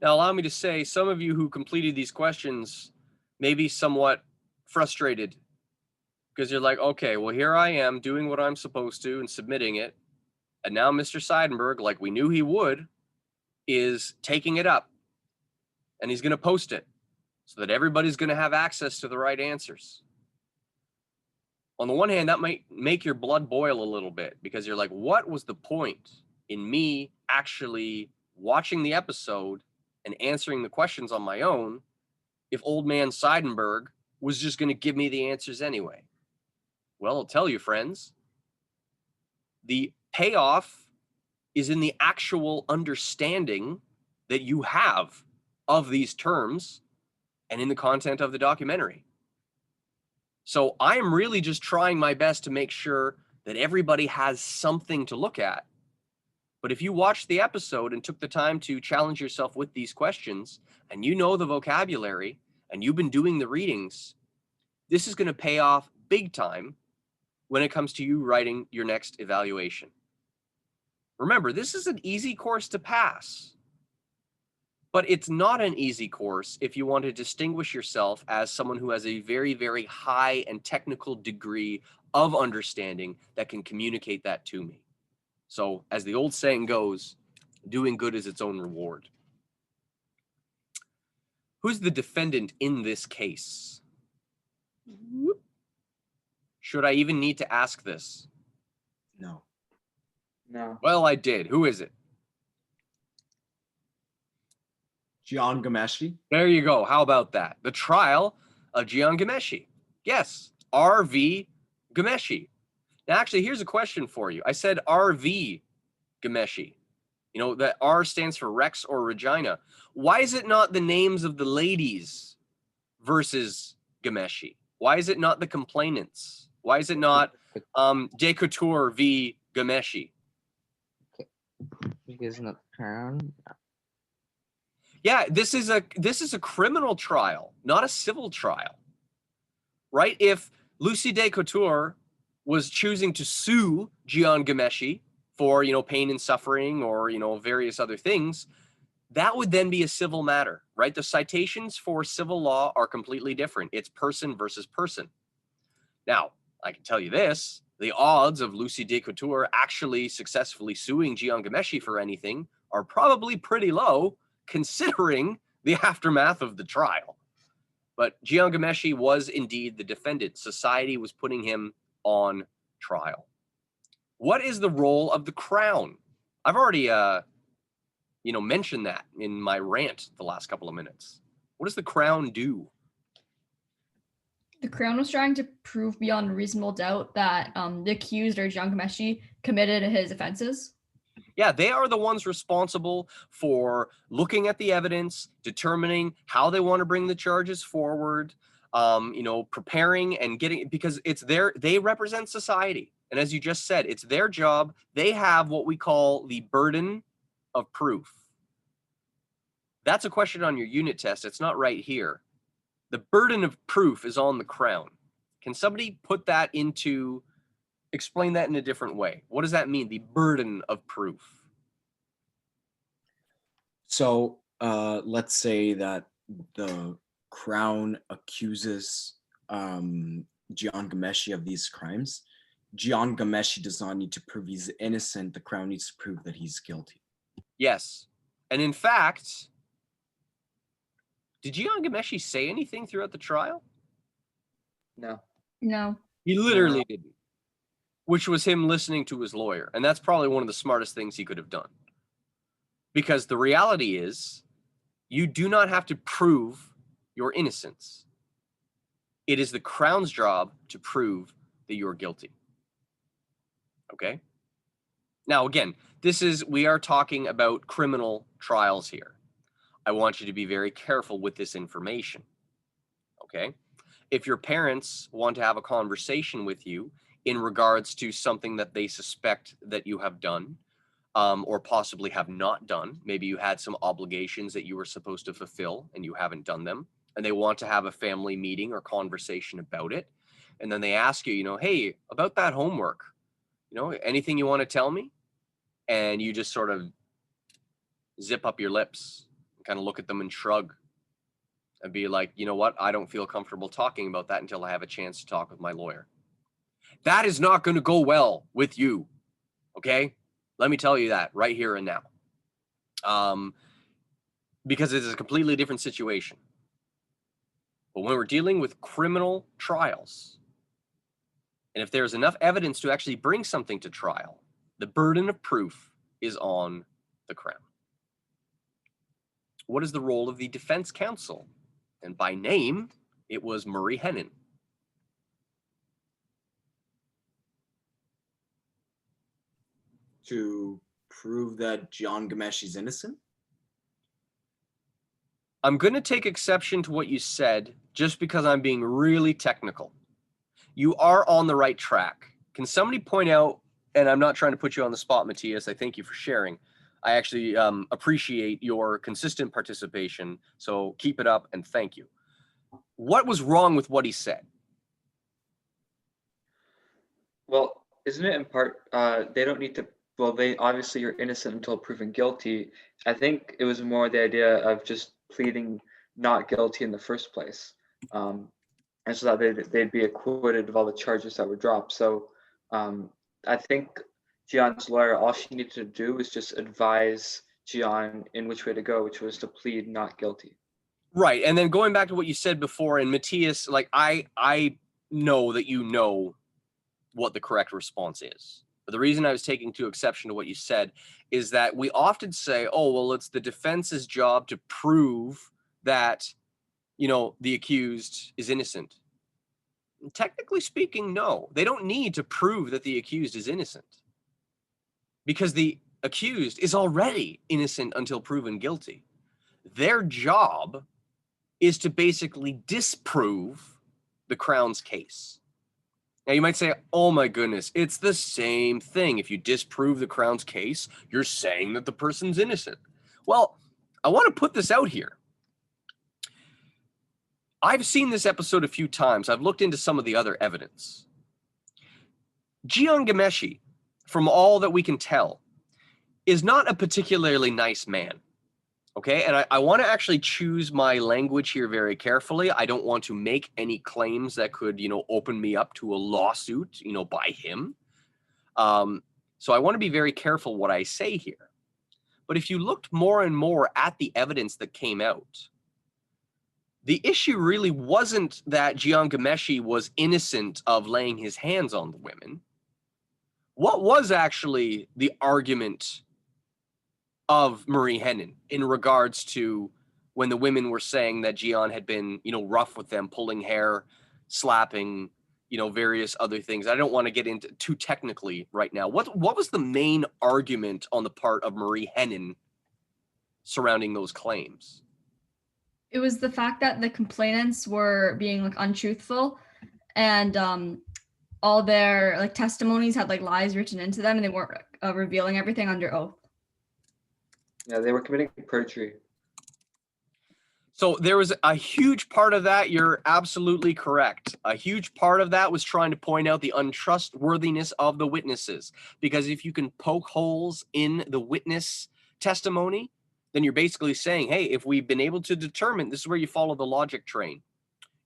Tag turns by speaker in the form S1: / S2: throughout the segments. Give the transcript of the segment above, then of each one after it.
S1: Now, allow me to say, some of you who completed these questions may be somewhat frustrated because you're like, okay, well, here I am doing what I'm supposed to and submitting it. And now Mr. Seidenberg, like we knew he would, is taking it up and he's going to post it so that everybody's going to have access to the right answers. On the one hand, that might make your blood boil a little bit because you're like, what was the point in me actually watching the episode and answering the questions on my own if old man Seidenberg was just going to give me the answers anyway? Well, I'll tell you, friends, the payoff is in the actual understanding that you have of these terms and in the content of the documentary. So I am really just trying my best to make sure that everybody has something to look at. But if you watched the episode and took the time to challenge yourself with these questions, and you know the vocabulary, and you've been doing the readings, this is going to pay off big time when it comes to you writing your next evaluation. Remember, this is an easy course to pass. But it's not an easy course if you want to distinguish yourself as someone who has a very, very high and technical degree of understanding that can communicate that to me. So as the old saying goes, doing good is its own reward. Who's the defendant in this case? Should I even need to ask this?
S2: No.
S3: No.
S1: Well, I did. Who is it?
S2: Jian Ghomeshi.
S1: There you go. How about that? The trial of Jian Ghomeshi. Yes, R.V. Ghomeshi. Now, actually, here's a question for you. I said R.V. Ghomeshi. You know, that R stands for Rex or Regina. Why is it not the names of the ladies versus Ghomeshi? Why is it not the complainants? Why is it not Decouture v. Ghomeshi?
S3: Because not crown.
S1: Yeah, this is a criminal trial, not a civil trial, right? If Lucy Decouture was choosing to sue Jian Ghomeshi for, pain and suffering or, various other things, that would then be a civil matter, right? The citations for civil law are completely different. It's person versus person. Now, I can tell you this, the odds of Lucy Decouture actually successfully suing Jian Ghomeshi for anything are probably pretty low, considering the aftermath of the trial. But Jian Ghomeshi was indeed the defendant. Society was putting him on trial. What is the role of the Crown? I've already, mentioned that in my rant the last couple of minutes. What does the Crown do?
S4: The Crown was trying to prove beyond reasonable doubt that the accused, or Jian Ghomeshi, committed his offenses.
S1: Yeah, they are the ones responsible for looking at the evidence, determining how they want to bring the charges forward, preparing and getting, because they represent society. And as you just said, it's their job. They have what we call the burden of proof. That's a question on your unit test. It's not right here. The burden of proof is on the Crown. Can somebody explain that in a different way? What does that mean, the burden of proof?
S2: So let's say that the Crown accuses Jian Ghomeshi of these crimes. Jian Ghomeshi does not need to prove he's innocent. The Crown needs to prove that he's guilty.
S1: Yes. And in fact, did Jian Ghomeshi say anything throughout the trial?
S3: No.
S4: No.
S1: He literally didn't, which was him listening to his lawyer. And that's probably one of the smartest things he could have done. Because the reality is, you do not have to prove your innocence. It is the Crown's job to prove that you're guilty. Okay? Now, again, we are talking about criminal trials here. I want you to be very careful with this information. Okay? If your parents want to have a conversation with you in regards to something that they suspect that you have done, or possibly have not done, maybe you had some obligations that you were supposed to fulfill and you haven't done them, and they want to have a family meeting or conversation about it, and then they ask you, hey, about that homework, anything you want to tell me? And you just sort of zip up your lips, kind of look at them and shrug and be like, you know what? I don't feel comfortable talking about that until I have a chance to talk with my lawyer. That is not going to go well with you. Okay? Let me tell you that right here and now. Because it is a completely different situation. But when we're dealing with criminal trials, and if there's enough evidence to actually bring something to trial, the burden of proof is on the Crown. What is the role of the defense counsel? And by name, it was Murray Hennon.
S2: To prove that Jian Ghomeshi innocent?
S1: I'm going to take exception to what you said just because I'm being really technical. You are on the right track. Can somebody point out, and I'm not trying to put you on the spot, Matthias, I thank you for sharing. I actually appreciate your consistent participation, so keep it up and thank you. What was wrong with what he said?
S3: Well, isn't it in part, they don't need to, well, they obviously you're innocent until proven guilty. I think it was more the idea of just pleading not guilty in the first place. And so that they'd be acquitted of all the charges that were dropped. So I think Jian's lawyer, all she needed to do was just advise Jian in which way to go, which was to plead not guilty.
S1: Right, and then going back to what you said before, and Matthias, like I know that you know what the correct response is. But the reason I was taking to exception to what you said is that we often say, oh, well, it's the defense's job to prove that, you know, the accused is innocent. And technically speaking, no, they don't need to prove that the accused is innocent because the accused is already innocent until proven guilty. Their job is to basically disprove the Crown's case. Now, you might say, oh my goodness, it's the same thing. If you disprove the Crown's case, you're saying that the person's innocent. Well, I want to put this out here. I've seen this episode a few times. I've looked into some of the other evidence. Jian Ghomeshi, from all that we can tell, is not a particularly nice man. Okay, and I want to actually choose my language here very carefully. I don't want to make any claims that could, you know, open me up to a lawsuit, you know, by him. So I want to be very careful what I say here. But if you looked more and more at the evidence that came out, the issue really wasn't that Jian Ghomeshi was innocent of laying his hands on the women. What was actually the argument of Murray Hennon in regards to when the women were saying that Jian had been, you know, rough with them, pulling hair, slapping, you know, various other things? I don't want to get into too technically right now. What was the main argument on the part of Murray Hennon surrounding those claims?
S4: It was the fact that the complainants were being like untruthful, and all their like testimonies had like lies written into them, and they weren't revealing everything under oath.
S3: Yeah, they were committing perjury.
S1: So there was a huge part of that. You're absolutely correct. A huge part of that was trying to point out the untrustworthiness of the witnesses. Because if you can poke holes in the witness testimony, then you're basically saying, hey, if we've been able to determine, this is where you follow the logic train.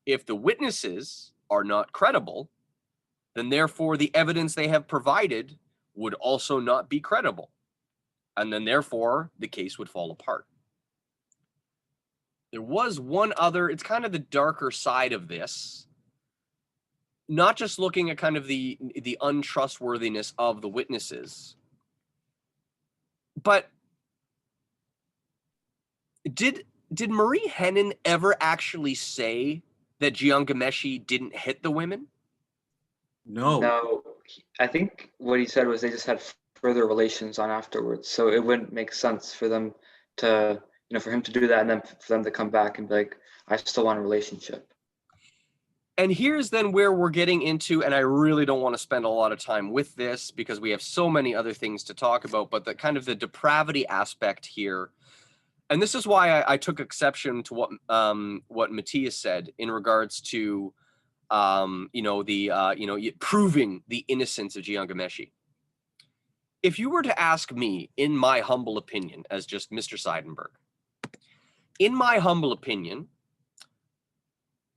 S1: If the witnesses are not credible, then therefore the evidence they have provided would also not be credible. And then therefore the case would fall apart. There was one other, it's kind of the darker side of this, not just looking at kind of the untrustworthiness of the witnesses, but did Murray Hennon ever actually say that Jian Ghomeshi didn't hit the women?
S2: No.
S3: No, I think what he said was they just had further relations on afterwards. So it wouldn't make sense for them to, you know, for him to do that and then for them to come back and be like, I still want a relationship.
S1: And here's then where we're getting into, and I really don't want to spend a lot of time with this because we have so many other things to talk about, but the kind of the depravity aspect here. And this is why I took exception to what Matthias said in regards to, you know, proving the innocence of Jian Ghomeshi. If you were to ask me, in my humble opinion, as just Mr. Seidenberg, in my humble opinion,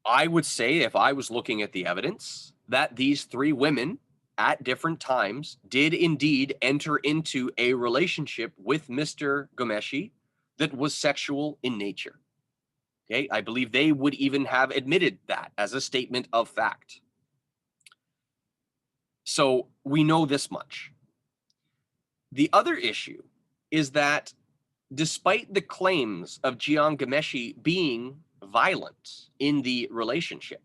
S1: I would say, if I was looking at the evidence, that these three women at different times did indeed enter into a relationship with Mr. Ghomeshi that was sexual in nature. Okay, I believe they would even have admitted that as a statement of fact. So we know this much. The other issue is that despite the claims of Jian Ghomeshi being violent in the relationship,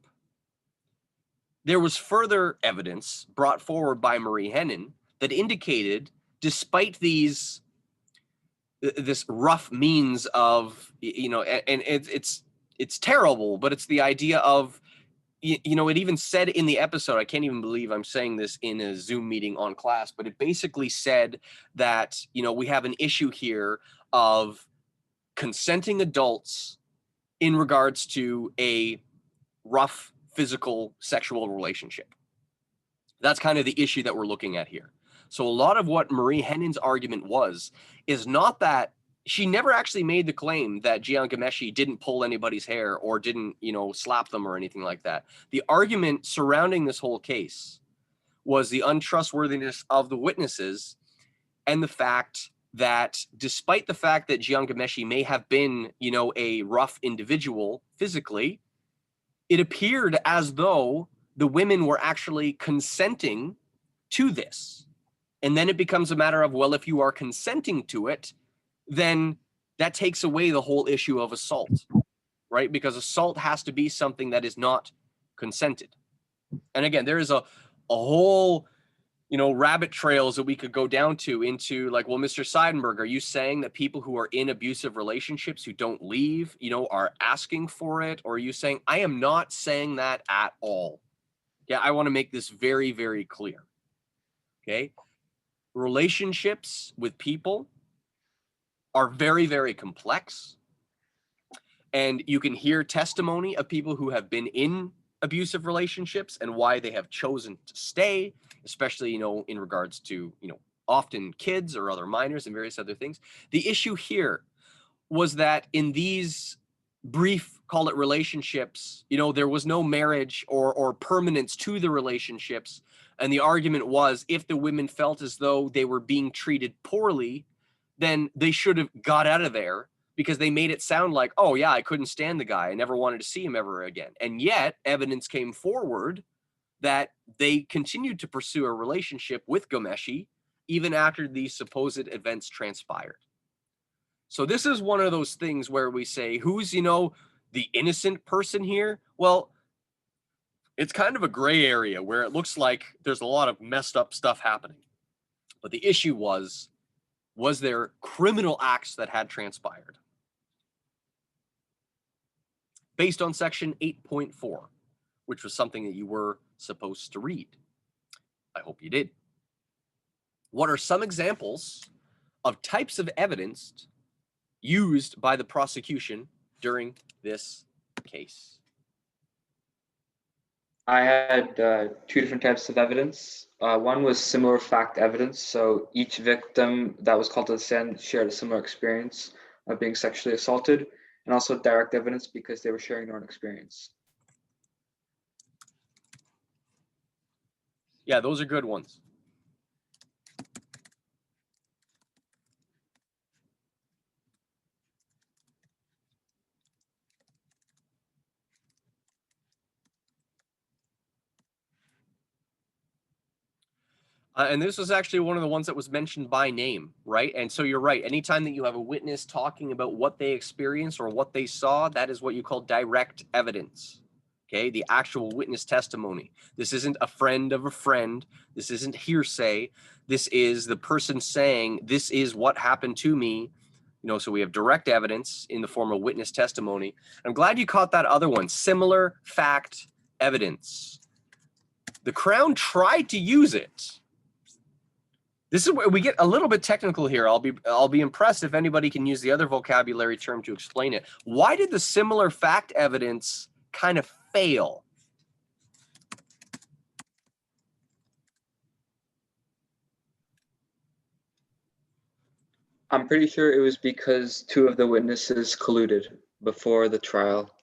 S1: there was further evidence brought forward by Marie Henin that indicated, despite this rough means of, and it's terrible, but it's the idea of, it even said in the episode, I can't even believe I'm saying this in a Zoom meeting on class, but it basically said that, we have an issue here of consenting adults in regards to a rough physical sexual relationship. That's kind of the issue that we're looking at here. So a lot of what Marie Henin's argument is not that she never actually made the claim that Jian Ghomeshi didn't pull anybody's hair or didn't, slap them or anything like that. The argument surrounding this whole case was the untrustworthiness of the witnesses and the fact that despite the fact that Jian Ghomeshi may have been, a rough individual physically, it appeared as though the women were actually consenting to this. And then it becomes a matter of, well, if you are consenting to it, then that takes away the whole issue of assault, right? Because assault has to be something that is not consented. And again, there is a whole, rabbit trails that we could go down to into like, well, Mr. Seidenberg, are you saying that people who are in abusive relationships who don't leave, are asking for it? Or are you saying, I am not saying that at all. Yeah, I want to make this very, very clear. Okay. Relationships with people are very, very complex. And you can hear testimony of people who have been in abusive relationships and why they have chosen to stay, especially, in regards to, often kids or other minors and various other things. The issue here was that in these brief, call it relationships, there was no marriage or permanence to the relationships. And the argument was, if the women felt as though they were being treated poorly, then they should have got out of there, because they made it sound like, oh yeah, I couldn't stand the guy. I never wanted to see him ever again. And yet evidence came forward that they continued to pursue a relationship with Ghomeshi even after these supposed events transpired. So this is one of those things where we say, who's, the innocent person here? Well, it's kind of a gray area where it looks like there's a lot of messed up stuff happening. But the issue was there criminal acts that had transpired? Based on section 8.4, which was something that you were supposed to read. I hope you did. What are some examples of types of evidence used by the prosecution during this case?
S3: I had two different types of evidence. One was similar fact evidence. So each victim that was called to the stand shared a similar experience of being sexually assaulted, and also direct evidence because they were sharing their own experience.
S1: Yeah, those are good ones. And this was actually one of the ones that was mentioned by name, right? And so you're right. Anytime that you have a witness talking about what they experienced or what they saw, that is what you call direct evidence. Okay, the actual witness testimony. This isn't a friend of a friend. This isn't hearsay. This is the person saying, this is what happened to me. So we have direct evidence in the form of witness testimony. I'm glad you caught that other one, similar fact evidence. The Crown tried to use it. This is where we get a little bit technical here. I'll be impressed if anybody can use the other vocabulary term to explain it. Why did the similar fact evidence kind of fail?
S3: I'm pretty sure it was because two of the witnesses colluded. before the trial?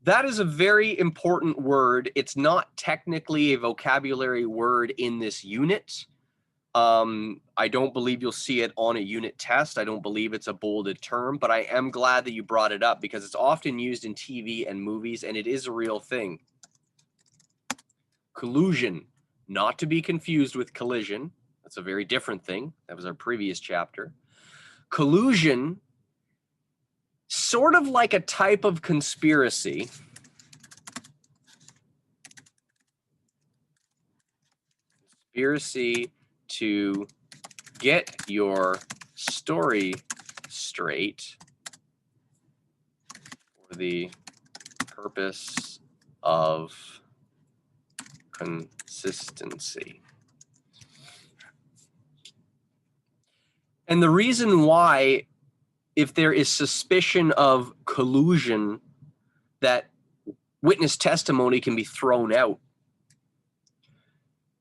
S1: That is a very important word. It's not technically a vocabulary word in this unit. I don't believe you'll see it on a unit test. I don't believe it's a bolded term, but I am glad that you brought it up because it's often used in TV and movies, and it is a real thing. Collusion, not to be confused with collision. That's a very different thing. That was our previous chapter. Collusion, sort of like a type of conspiracy. Conspiracy to get your story straight for the purpose of consistency. And the reason why, if there is suspicion of collusion, that witness testimony can be thrown out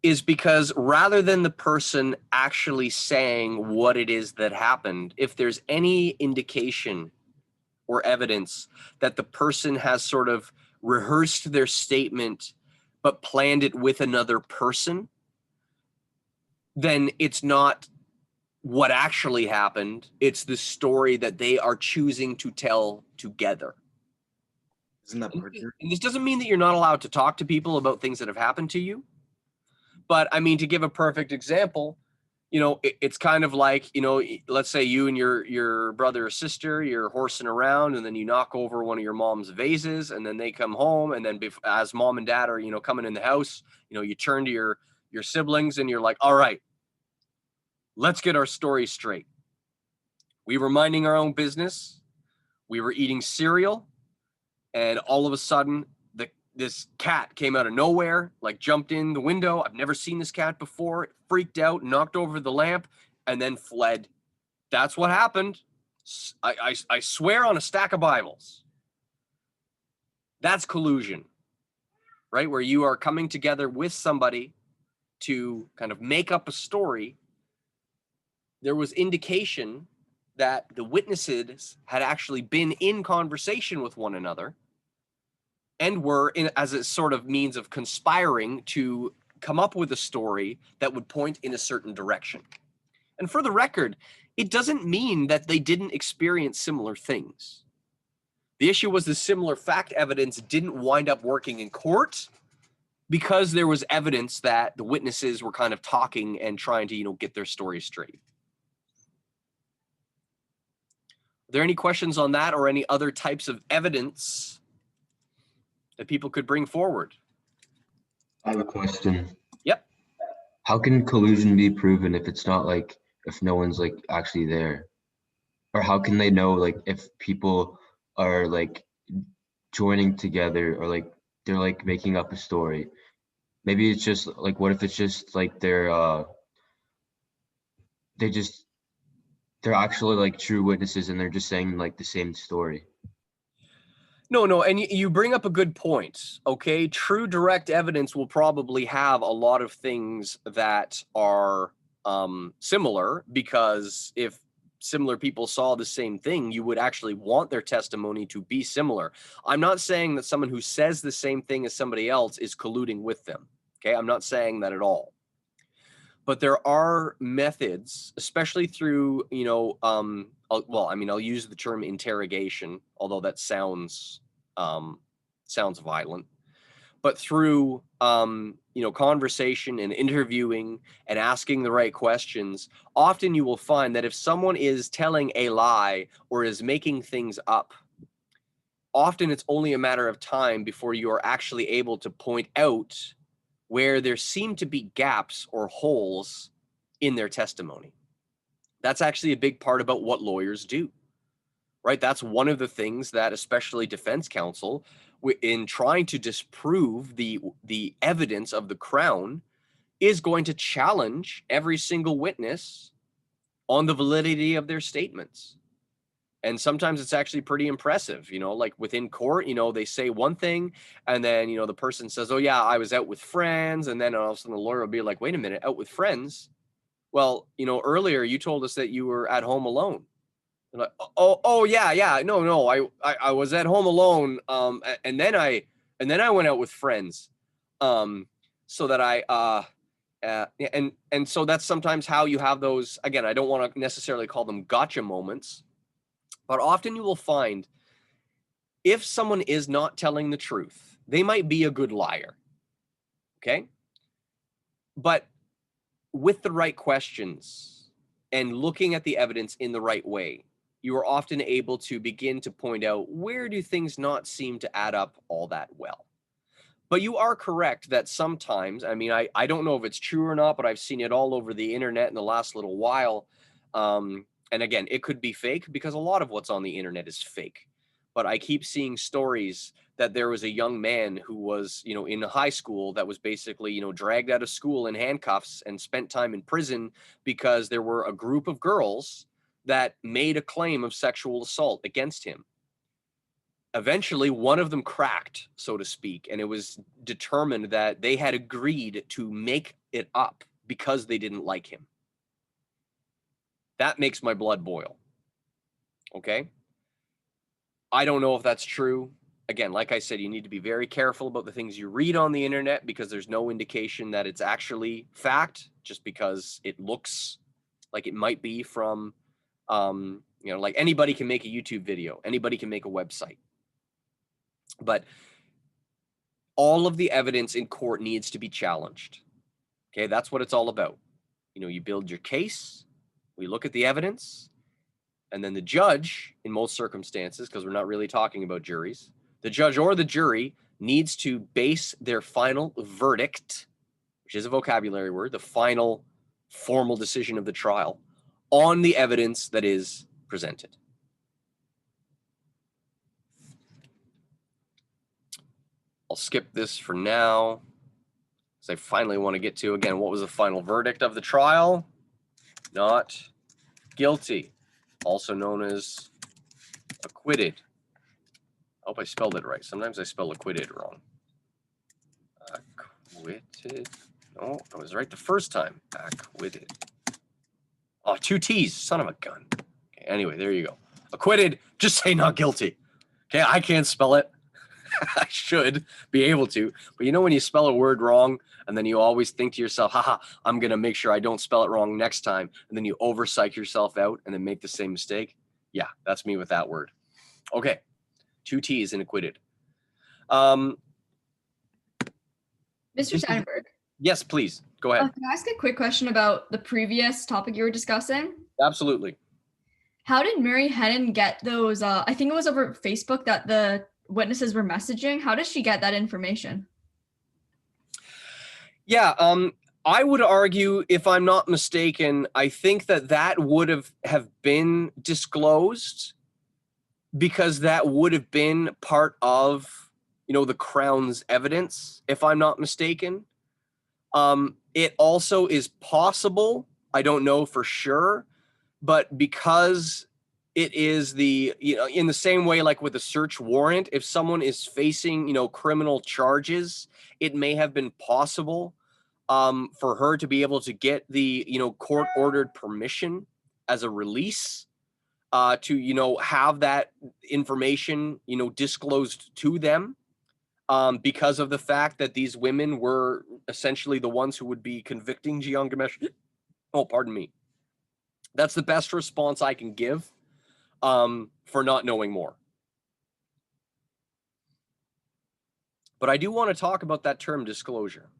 S1: is because rather than the person actually saying what it is that happened, if there's any indication or evidence that the person has sort of rehearsed their statement but planned it with another person, then it's not what actually happened. It's the story that they are choosing to tell together.
S2: Isn't that perjury?
S1: And this doesn't mean that you're not allowed to talk to people about things that have happened to you. But I mean, to give a perfect example, you know, it's kind of like, you know, let's say you and your brother or sister, you're horsing around and then you knock over one of your mom's vases and then they come home. And then as mom and dad are, you know, coming in the house, you know, you turn to your siblings and you're like, all right, let's get our story straight. We were minding our own business. We were eating cereal. And all of a sudden, this cat came out of nowhere, like jumped in the window. I've never seen this cat before. It freaked out, knocked over the lamp, and then fled. That's what happened. I swear on a stack of Bibles. That's collusion, right? Where you are coming together with somebody to kind of make up a story. There was indication that the witnesses had actually been in conversation with one another and were in as a sort of means of conspiring to come up with a story that would point in a certain direction. And for the record, it doesn't mean that they didn't experience similar things. The issue was the similar fact evidence didn't wind up working in court because there was evidence that the witnesses were kind of talking and trying to, you know, get their story straight. Are there any questions on that or any other types of evidence that people could bring forward?
S5: I have a question.
S1: Yep.
S5: How can collusion be proven if it's not like, if no one's like actually there? Or how can they know like if people are like joining together or like they're like making up a story? Maybe it's just like, what if it's just like they're actually like true witnesses and they're just saying like the same story?
S1: No, and you bring up a good point, okay? True direct evidence will probably have a lot of things that are similar, because if similar people saw the same thing, you would actually want their testimony to be similar. I'm not saying that someone who says the same thing as somebody else is colluding with them, okay? I'm not saying that at all. But there are methods, especially through, you know, I'll use the term interrogation, although that sounds violent. But through, you know, conversation and interviewing and asking the right questions, often you will find that if someone is telling a lie or is making things up, often it's only a matter of time before you are actually able to point out where there seem to be gaps or holes in their testimony. That's actually a big part about what lawyers do, right? That's one of the things that especially defense counsel, in trying to disprove the evidence of the Crown, is going to challenge every single witness on the validity of their statements. And sometimes it's actually pretty impressive, you know, like within court, you know, they say one thing and then, you know, the person says, oh yeah, I was out with friends. And then all of a sudden the lawyer will be like, wait a minute, out with friends? Well, you know, earlier you told us that you were at home alone. They're like, oh yeah, no, I was at home alone, and then I went out with friends, so that yeah, and so that's sometimes how you have those. Again, I don't want to necessarily call them gotcha moments, but often you will find if someone is not telling the truth, they might be a good liar. Okay, but with the right questions and looking at the evidence in the right way, you are often able to begin to point out where do things not seem to add up all that well. But you are correct that sometimes, I mean, I don't know if it's true or not, but I've seen it all over the internet in the last little while. And again, it could be fake because a lot of what's on the internet is fake. But I keep seeing stories that there was a young man who was, in high school that was basically, dragged out of school in handcuffs and spent time in prison because there were a group of girls that made a claim of sexual assault against him. Eventually, one of them cracked, so to speak, and it was determined that they had agreed to make it up because they didn't like him. That makes my blood boil. Okay? I don't know if that's true. Again, like I said, you need to be very careful about the things you read on the internet because there's no indication that it's actually fact, just because it looks like it might be from, like anybody can make a YouTube video, anybody can make a website. But all of the evidence in court needs to be challenged. Okay, that's what it's all about. You build your case, we look at the evidence, and then the judge, in most circumstances, because we're not really talking about juries, the judge or the jury needs to base their final verdict, which is a vocabulary word, the final formal decision of the trial, on the evidence that is presented. I'll skip this for now, because I finally want to get to, again, what was the final verdict of the trial? Not guilty, also known as acquitted. I hope I spelled it right. Sometimes I spell acquitted wrong. Acquitted. No, I was right the first time. Acquitted. Oh, 2 T's. Son of a gun. Okay, anyway, there you go. Acquitted. Just say not guilty. Okay, I can't spell it. I should be able to. But when you spell a word wrong, and then you always think to yourself, haha, I'm going to make sure I don't spell it wrong next time. And then you overpsych yourself out and then make the same mistake. Yeah, that's me with that word. Okay. 2 T's in acquitted.
S4: Mr. Seidenberg,
S1: Yes, please. Go ahead.
S4: can I ask a quick question about the previous topic you were discussing?
S1: Absolutely.
S4: How did Mary Hennon get those? I think it was over Facebook that the witnesses were messaging. How did she get that information?
S1: Yeah, I would argue, if I'm not mistaken, I think that would have been disclosed because that would have been part of, the Crown's evidence, if I'm not mistaken. It also is possible, I don't know for sure, but because it is in the same way, like with a search warrant, if someone is facing, criminal charges, it may have been possible for her to be able to get the, court-ordered permission as a release to, have that information, disclosed to them because of the fact that these women were essentially the ones who would be convicting Jian Ghomeshi. Oh, pardon me. That's the best response I can give for not knowing more. But I do want to talk about that term disclosure.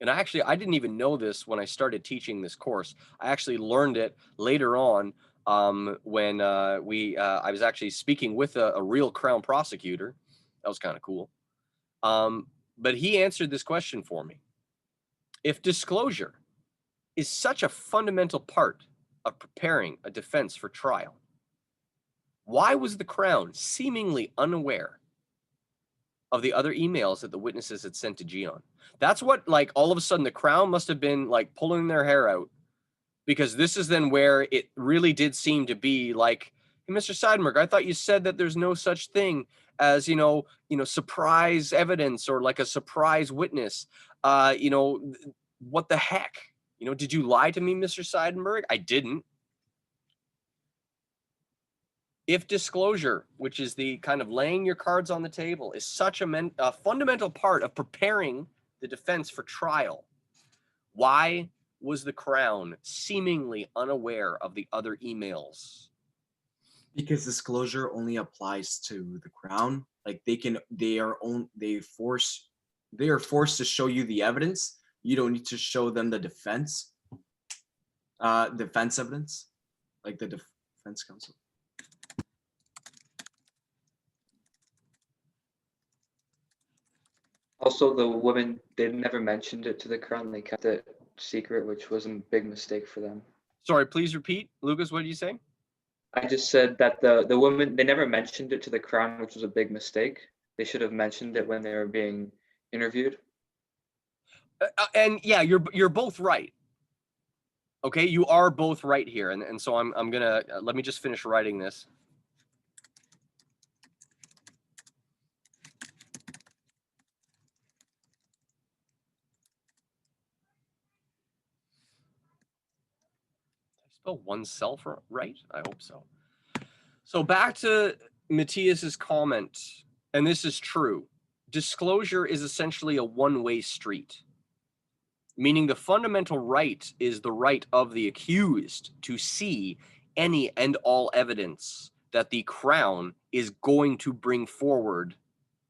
S1: And I didn't even know this when I started teaching this course. I actually learned it later on when I was actually speaking with a real Crown prosecutor. That was kind of cool. But he answered this question for me. If disclosure is such a fundamental part of preparing a defense for trial, why was the Crown seemingly unaware of the other emails that the witnesses had sent to Jian? That's what, all of a sudden the Crown must have been pulling their hair out, because this is then where it really did seem to be like, hey, Mr. Seidenberg, I thought you said that there's no such thing as, surprise evidence or like a surprise witness. What the heck? Did you lie to me, Mr. Seidenberg? I didn't. if disclosure, which is the kind of laying your cards on the table, is such a fundamental part of preparing the defense for trial, why was the Crown seemingly unaware of the other emails?
S2: Because disclosure only applies to the Crown. Like they are forced to show you the evidence. You don't need to show them the defense evidence, like the defense counsel.
S3: Also, the women, they never mentioned it to the Crown. They kept it secret, which was a big mistake for them.
S1: Sorry, please repeat. Lucas, what did you say?
S3: I just said that the women, they never mentioned it to the Crown, which was a big mistake. They should have mentioned it when they were being interviewed.
S1: And yeah, you're both right. Okay, you are both right here. And so I'm gonna, let me just finish writing this. Spell oneself right? I hope so. So back to Matthias's comment, and this is true. Disclosure is essentially a one-way street, meaning the fundamental right is the right of the accused to see any and all evidence that the Crown is going to bring forward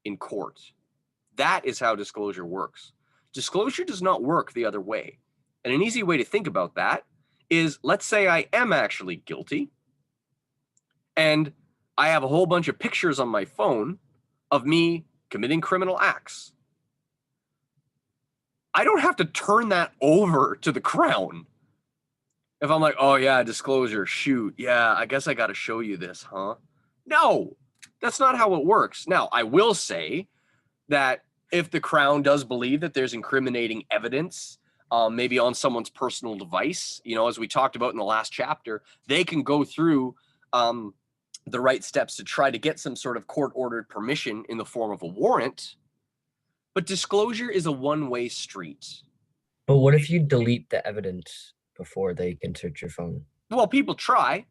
S1: in court. That is how disclosure works. Disclosure does not work the other way. And an easy way to think about that is, let's say I am actually guilty and I have a whole bunch of pictures on my phone of me committing criminal acts. I don't have to turn that over to the Crown. If I'm like, oh yeah, disclosure, shoot, yeah, I guess I got to show you this, huh? No, that's not how it works. Now, I will say that if the Crown does believe that there's incriminating evidence, maybe on someone's personal device, as we talked about in the last chapter, they can go through the right steps to try to get some sort of court-ordered permission in the form of a warrant. But disclosure is a one-way street.
S6: But what if you delete the evidence before they can search your phone?
S1: Well, people try,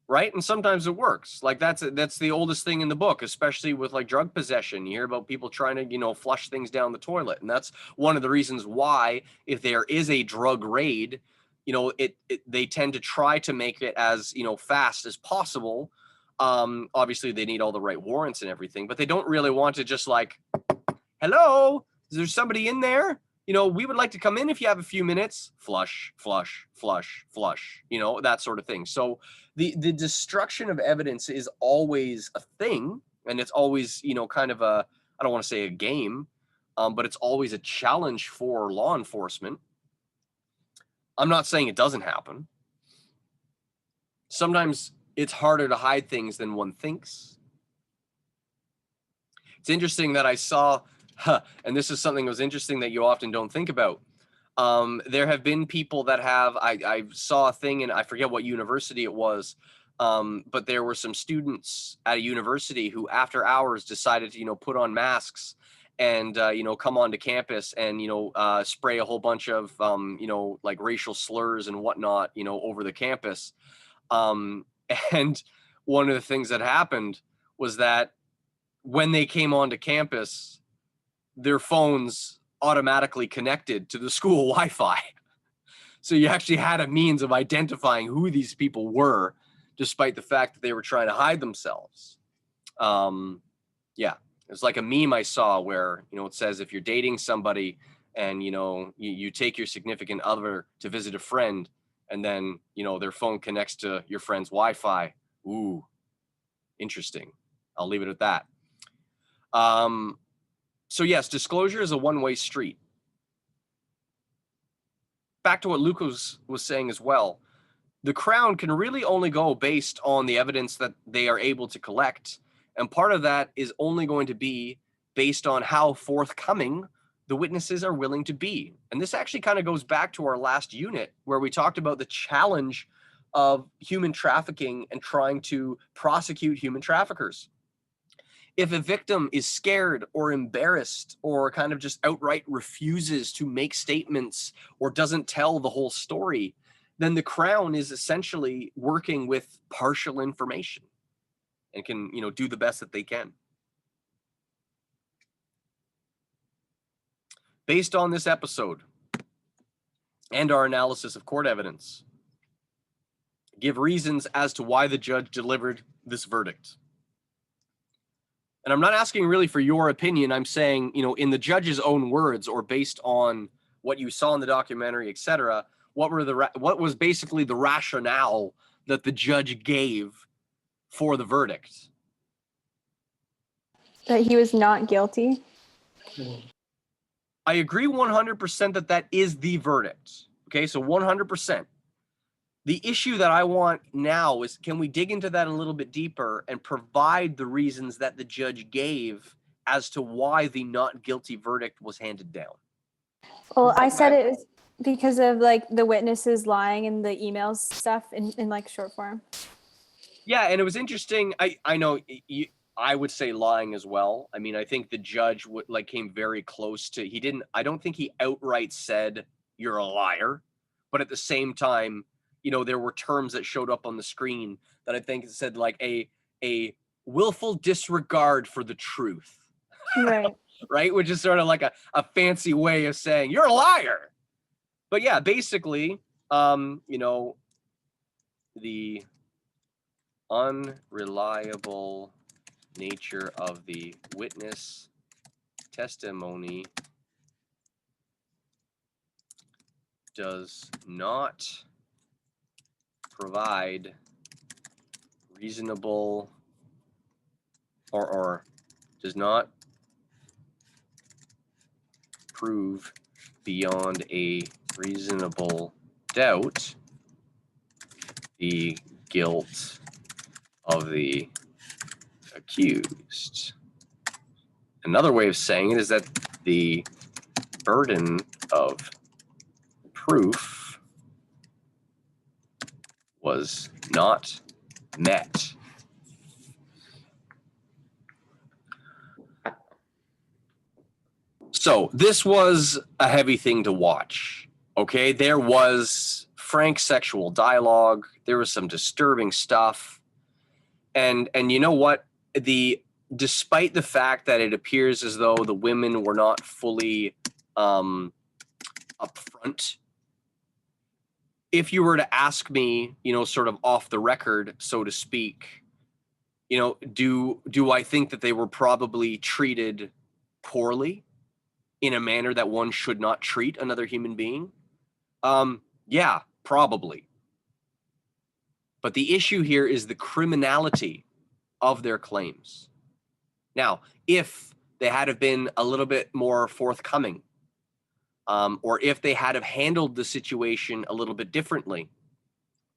S1: right? And sometimes it works. Like that's the oldest thing in the book, especially with like drug possession. You hear about people trying to, flush things down the toilet. And that's one of the reasons why, if there is a drug raid, they tend to try to make it as, fast as possible. Obviously they need all the right warrants and everything, but they don't really want to just like, hello, is there somebody in there? We would like to come in if you have a few minutes. Flush, flush, flush, flush, that sort of thing. So the destruction of evidence is always a thing. And it's always, kind of I don't want to say a game, but it's always a challenge for law enforcement. I'm not saying it doesn't happen. Sometimes it's harder to hide things than one thinks. It's interesting that I saw, and this is something that was interesting that you often don't think about. There have been people that have, I saw a thing, and I forget what university it was, but there were some students at a university who after hours decided to, put on masks and, come onto campus and, spray a whole bunch of, like racial slurs and whatnot, over the campus. And one of the things that happened was that when they came onto campus, their phones automatically connected to the school Wi-Fi. So you actually had a means of identifying who these people were, despite the fact that they were trying to hide themselves. Yeah, it's like a meme I saw where, it says if you're dating somebody and, you take your significant other to visit a friend and then, their phone connects to your friend's Wi-Fi. Ooh, interesting. I'll leave it at that. So yes, disclosure is a one-way street. Back to what Lucas was saying as well, the Crown can really only go based on the evidence that they are able to collect. And part of that is only going to be based on how forthcoming the witnesses are willing to be. And this actually kind of goes back to our last unit where we talked about the challenge of human trafficking and trying to prosecute human traffickers. If a victim is scared or embarrassed or kind of just outright refuses to make statements or doesn't tell the whole story, then the Crown is essentially working with partial information. and can, you know, do the best that they can. Based on this episode and our analysis of court evidence, give reasons as to why the judge delivered this verdict. And I'm not asking really for your opinion. I'm saying, you know, in the judge's own words, or based on what you saw in the documentary, etc., what was basically the rationale that the judge gave for the verdict?
S7: That he was not guilty.
S1: I agree 100% that that is the verdict. Okay, so 100%. The issue that I want now is, can we dig into that a little bit deeper and provide the reasons that the judge gave as to why the not guilty verdict was handed down?
S7: Well, I said it was because of like the witnesses lying in the emails stuff in like short form.
S1: Yeah, and it was interesting. I know I would say lying as well. I mean, I think the judge came very close to, I don't think he outright said you're a liar, but at the same time, you know, there were terms that showed up on the screen that I think said like a willful disregard for the truth.
S7: Right.
S1: Right? Which is sort of like a fancy way of saying you're a liar. But yeah, basically, you know, the unreliable nature of the witness testimony does not provide reasonable or does not prove beyond a reasonable doubt the guilt of the accused. Another way of saying it is that the burden of proof was not met. So this was a heavy thing to watch. Okay, there was frank sexual dialogue. There was some disturbing stuff. And you know what? Despite the fact that it appears as though the women were not fully upfront, if you were to ask me, you know, sort of off the record, so to speak, you know, do I think that they were probably treated poorly in a manner that one should not treat another human being? Yeah, probably. But the issue here is the criminality of their claims. Now, if they had have been a little bit more forthcoming, or if they had have handled the situation a little bit differently,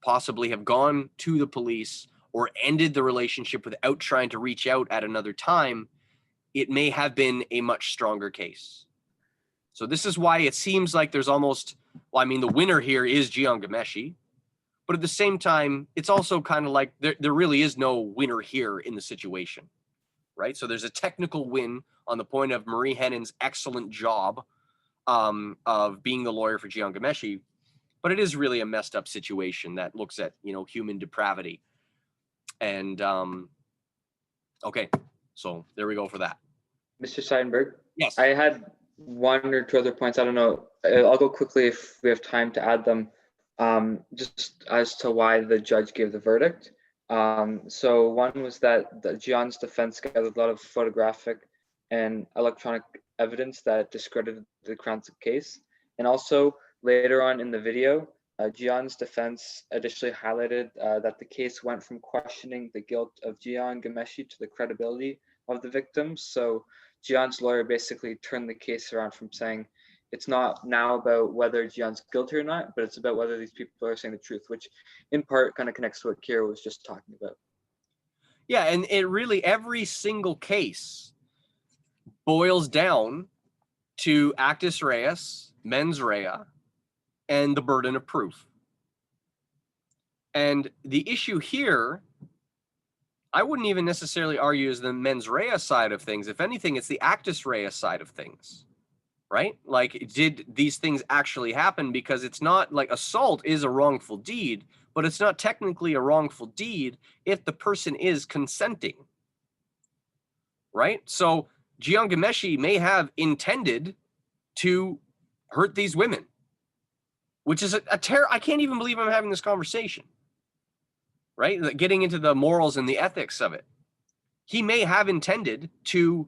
S1: possibly have gone to the police or ended the relationship without trying to reach out at another time, it may have been a much stronger case. So this is why it seems like there's almost, well, I mean, the winner here is Jian Ghomeshi, but at the same time, it's also kind of like there really is no winner here in the situation, right? So there's a technical win on the point of Marie Henon's excellent job of being the lawyer for Jian Ghomeshi, but it is really a messed up situation that looks at, you know, human depravity. And okay, so there we go for that.
S3: Mr. Seidenberg,
S1: Yes.
S3: I had one or two other points. I don't know. I'll go quickly if we have time to add them, just as to why the judge gave the verdict. So one was that Jian's defense gathered a lot of photographic and electronic evidence that discredited the Crown's case. And also later on in the video, Jian's defense additionally highlighted that the case went from questioning the guilt of Jian Ghomeshi to the credibility of the victims. So Jian's lawyer basically turned the case around from saying it's not now about whether Jian's guilty or not, but it's about whether these people are saying the truth, which in part kind of connects to what Kira was just talking about.
S1: Yeah, and it really, every single case boils down to actus reus, mens rea, and the burden of proof. And the issue here, I wouldn't even necessarily argue is the mens rea side of things. If anything, it's the actus reus side of things, right? Like, did these things actually happen? Because it's not like assault is a wrongful deed, but it's not technically a wrongful deed if the person is consenting, right? So Jian Ghomeshi may have intended to hurt these women, which is a terror. I can't even believe I'm having this conversation, right? Like, getting into the morals and the ethics of it. He may have intended to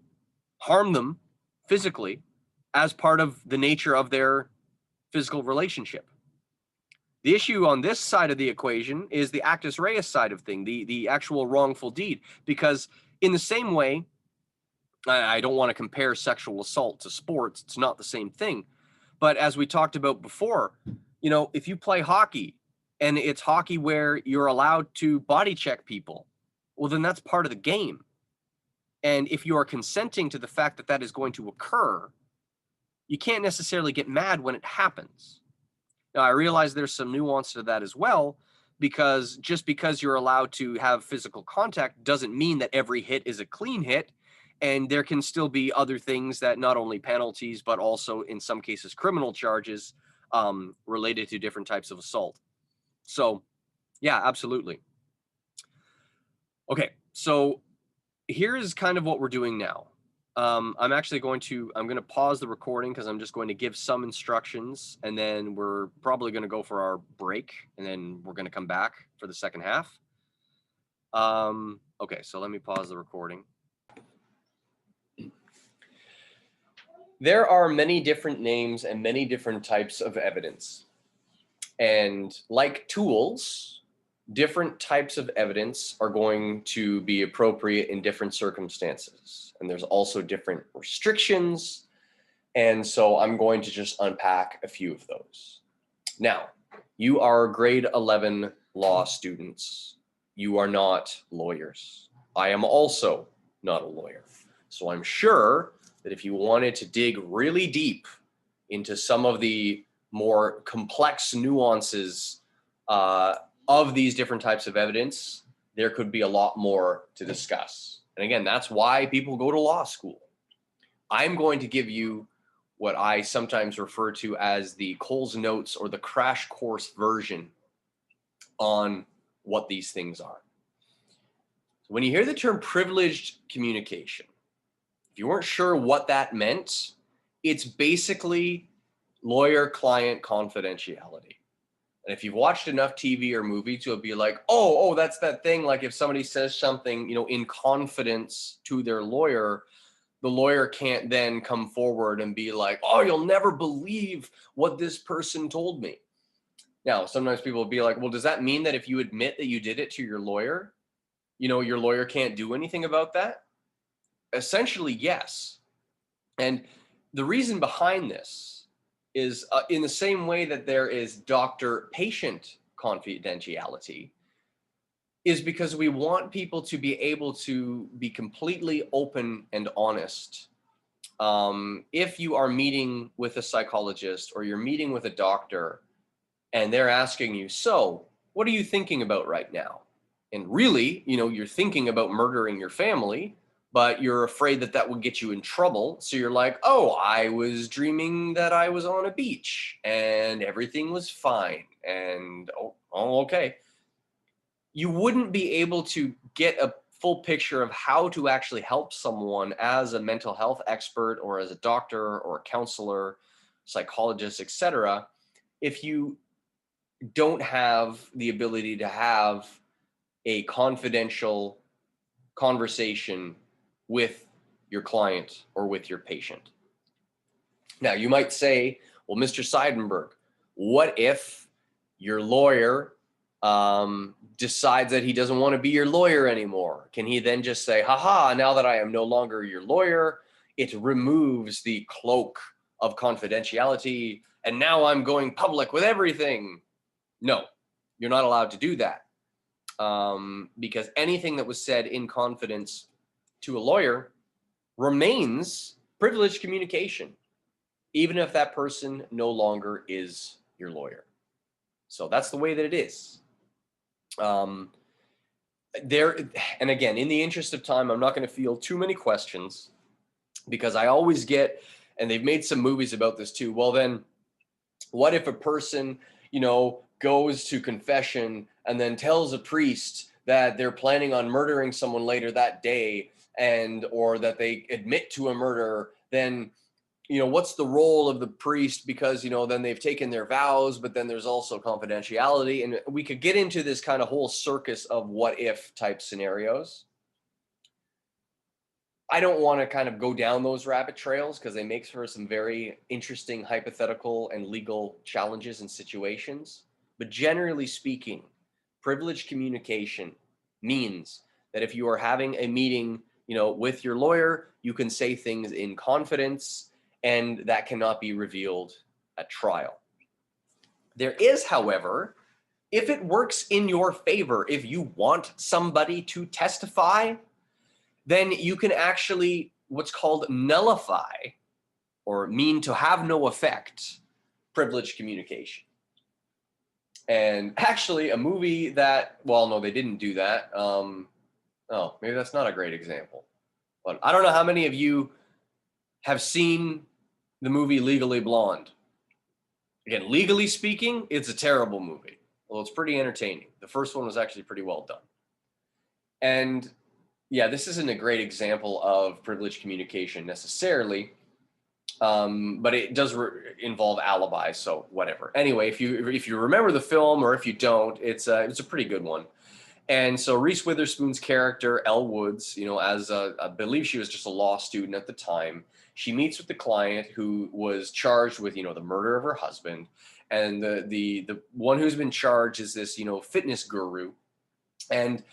S1: harm them physically as part of the nature of their physical relationship. The issue on this side of the equation is the actus reus side of thing, the actual wrongful deed, because in the same way, I don't want to compare sexual assault to sports. It's not the same thing. But as we talked about before, you know, if you play hockey and it's hockey where you're allowed to body check people, well, then that's part of the game. And if you are consenting to the fact that that is going to occur, you can't necessarily get mad when it happens. Now, I realize there's some nuance to that as well, because just because you're allowed to have physical contact doesn't mean that every hit is a clean hit. And there can still be other things that not only penalties, but also in some cases criminal charges related to different types of assault. So yeah, absolutely. Okay, so here's kind of what we're doing now. I'm going to pause the recording because I'm just going to give some instructions, and then we're probably going to go for our break, and then we're going to come back for the second half. Okay, so let me pause the recording. There are many different names and many different types of evidence. And like tools, different types of evidence are going to be appropriate in different circumstances. And there's also different restrictions. And so I'm going to just unpack a few of those. Now, you are grade 11 law students. You are not lawyers. I am also not a lawyer. So I'm sure that if you wanted to dig really deep into some of the more complex nuances of these different types of evidence, there could be a lot more to discuss. And again, that's why people go to law school. I'm going to give you what I sometimes refer to as the Coles Notes or the crash course version on what these things are. So when you hear the term privileged communication, if you weren't sure what that meant, it's basically lawyer-client confidentiality. And if you've watched enough TV or movies, you'll be like, oh, that's that thing. Like if somebody says something, you know, in confidence to their lawyer, the lawyer can't then come forward and be like, oh, you'll never believe what this person told me. Now, sometimes people will be like, well, does that mean that if you admit that you did it to your lawyer, you know, your lawyer can't do anything about that? Essentially, yes. And the reason behind this is in the same way that there is doctor-patient confidentiality, is because we want people to be able to be completely open and honest. If you are meeting with a psychologist or you're meeting with a doctor and they're asking you, so what are you thinking about right now? And really, you know, you're thinking about murdering your family, but you're afraid that that would get you in trouble. So you're like, oh, I was dreaming that I was on a beach and everything was fine. And oh, okay. You wouldn't be able to get a full picture of how to actually help someone as a mental health expert or as a doctor or a counselor, psychologist, etc., if you don't have the ability to have a confidential conversation with your client or with your patient. Now, you might say, well, Mr. Seidenberg, what if your lawyer decides that he doesn't want to be your lawyer anymore? Can he then just say, haha, now that I am no longer your lawyer, it removes the cloak of confidentiality, and now I'm going public with everything? No, you're not allowed to do that. Because anything that was said in confidence to a lawyer remains privileged communication, even if that person no longer is your lawyer. So that's the way that it is. And again, in the interest of time, I'm not going to field too many questions, because I always get, and they've made some movies about this too, well then, what if a person, you know, goes to confession and then tells a priest that they're planning on murdering someone later that day, and or that they admit to a murder, then what's the role of the priest? Because then they've taken their vows, but then there's also confidentiality, and we could get into this kind of whole circus of what if type scenarios. I don't want to kind of go down those rabbit trails because they make for some very interesting hypothetical and legal challenges and situations. But generally speaking, privileged communication means that if you are having a meeting, with your lawyer, you can say things in confidence, and that cannot be revealed at trial. There is, however, if it works in your favor, if you want somebody to testify, then you can actually what's called nullify, or mean to have no effect, privileged communication. And actually a movie that, well, no, they didn't do that. Oh, maybe that's not a great example. But I don't know how many of you have seen the movie Legally Blonde. Again, legally speaking, it's a terrible movie. Well, it's pretty entertaining. The first one was actually pretty well done. And yeah, this isn't a great example of privileged communication necessarily, but it does involve alibis, so whatever. Anyway, if you remember the film, or if you don't, it's a pretty good one. And so Reese Witherspoon's character, Elle Woods, as I believe she was just a law student at the time, she meets with the client who was charged with, the murder of her husband. And the one who's been charged is this, fitness guru. And,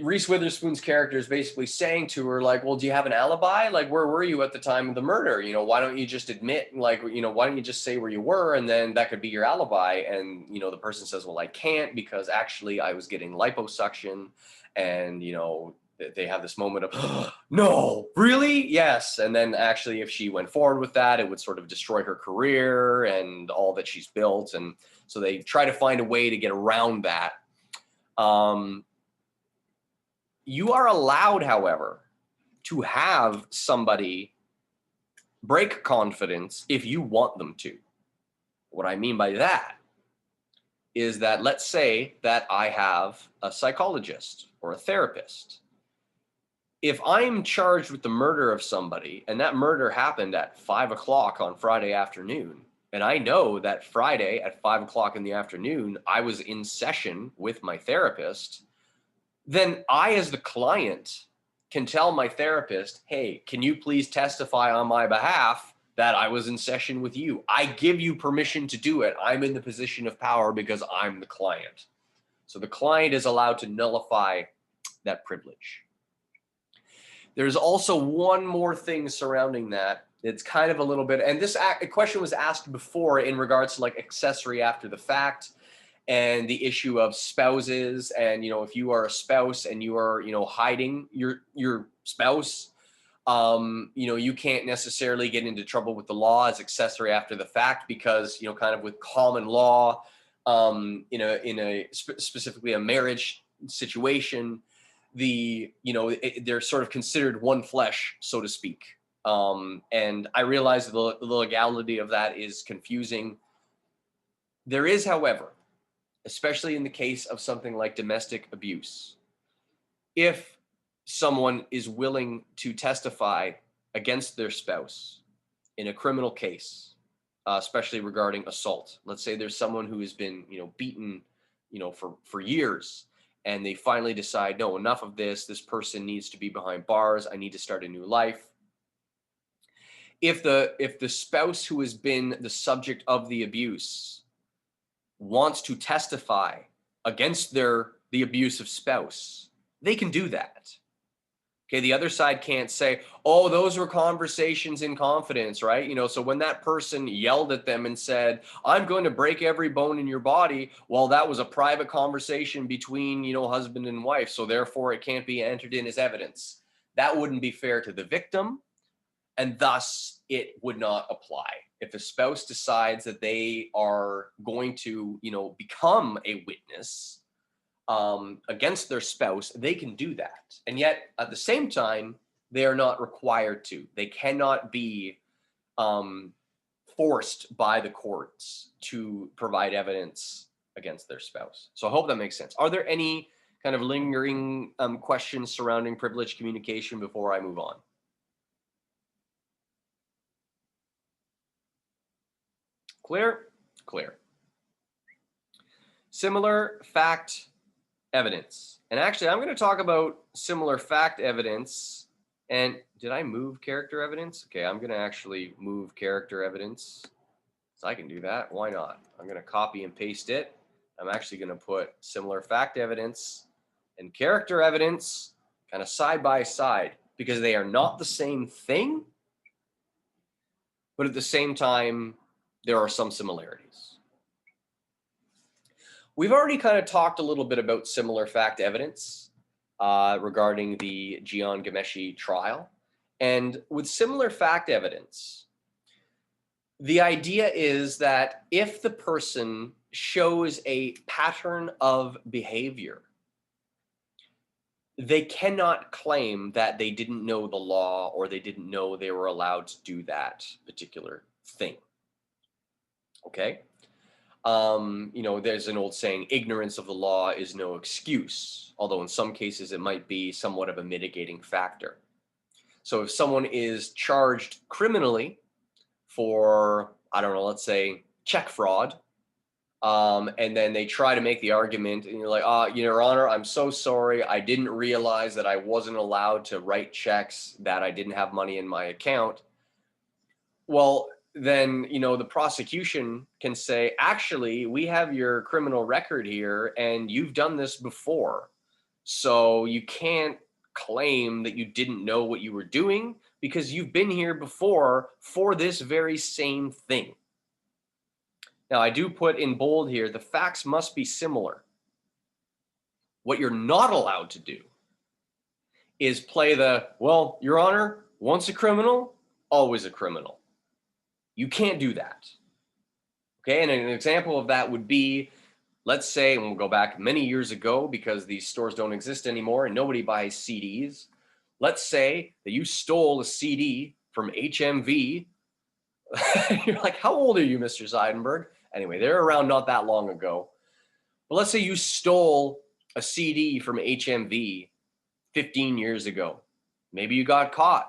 S1: Reese Witherspoon's character is basically saying to her, like, well, do you have an alibi? Like, where were you at the time of the murder? Why don't you just admit, like, why don't you just say where you were, and then that could be your alibi? And, the person says, well, I can't, because actually I was getting liposuction. And, they have this moment of, no, really? Yes. And then actually, if she went forward with that, it would sort of destroy her career and all that she's built. And so they try to find a way to get around that. You are allowed, however, to have somebody break confidence if you want them to. What I mean by that is that, let's say that I have a psychologist or a therapist. If I'm charged with the murder of somebody, and that murder happened at 5 o'clock on Friday afternoon, and I know that Friday at 5 o'clock in the afternoon, I was in session with my therapist, then I, as the client, can tell my therapist, hey, can you please testify on my behalf that I was in session with you? I give you permission to do it. I'm in the position of power because I'm the client. So the client is allowed to nullify that privilege. There's also one more thing surrounding that. It's kind of a little bit, and this question was asked before in regards to like accessory after the fact, and the issue of spouses. And, if you are a spouse and you are, hiding your spouse, you can't necessarily get into trouble with the law as accessory after the fact, because, kind of with common law, specifically a marriage situation, they're sort of considered one flesh, so to speak. And I realize the legality of that is confusing. There is, however, especially in the case of something like domestic abuse, if someone is willing to testify against their spouse in a criminal case, especially regarding assault. Let's say there's someone who has been, beaten, for years, and they finally decide, no, enough of this. This person needs to be behind bars. I need to start a new life. If the spouse who has been the subject of the abuse wants to testify against the abusive spouse, they can do that. Okay, the other side can't say, oh, those were conversations in confidence, right? So when that person yelled at them and said, I'm going to break every bone in your body, well, that was a private conversation between, husband and wife, so therefore it can't be entered in as evidence. That wouldn't be fair to the victim, and thus it would not apply. If a spouse decides that they are going to, become a witness against their spouse, they can do that. And yet, at the same time, they are not required to. They cannot be forced by the courts to provide evidence against their spouse. So I hope that makes sense. Are there any kind of lingering questions surrounding privileged communication before I move on? Clear? Clear. Similar fact evidence. And actually, I'm going to talk about similar fact evidence. And did I move character evidence? Okay, I'm going to actually move character evidence. So I can do that. Why not? I'm going to copy and paste it. I'm actually going to put similar fact evidence and character evidence kind of side by side, because they are not the same thing, but at the same time, there are some similarities. We've already kind of talked a little bit about similar fact evidence regarding the Jian Ghomeshi trial. And with similar fact evidence, the idea is that if the person shows a pattern of behavior, they cannot claim that they didn't know the law or they didn't know they were allowed to do that particular thing. Okay? You know, there's an old saying, ignorance of the law is no excuse, although in some cases it might be somewhat of a mitigating factor. So if someone is charged criminally for, I don't know, let's say check fraud, and then they try to make the argument and you're like, Your Honor, I'm so sorry. I didn't realize that I wasn't allowed to write checks, that I didn't have money in my account. Well, then, you know, the prosecution can say, actually, we have your criminal record here and you've done this before. So you can't claim that you didn't know what you were doing because you've been here before for this very same thing. Now, I do put in bold here, the facts must be similar. What you're not allowed to do is play the, well, Your Honor, once a criminal, always a criminal. You can't do that. Okay, and an example of that would be, let's say, and we'll go back many years ago because these stores don't exist anymore and nobody buys CDs. Let's say that you stole a CD from HMV. You're like, how old are you, Mr. Zeidenberg? Anyway, they're around not that long ago. But let's say you stole a CD from HMV 15 years ago. Maybe you got caught.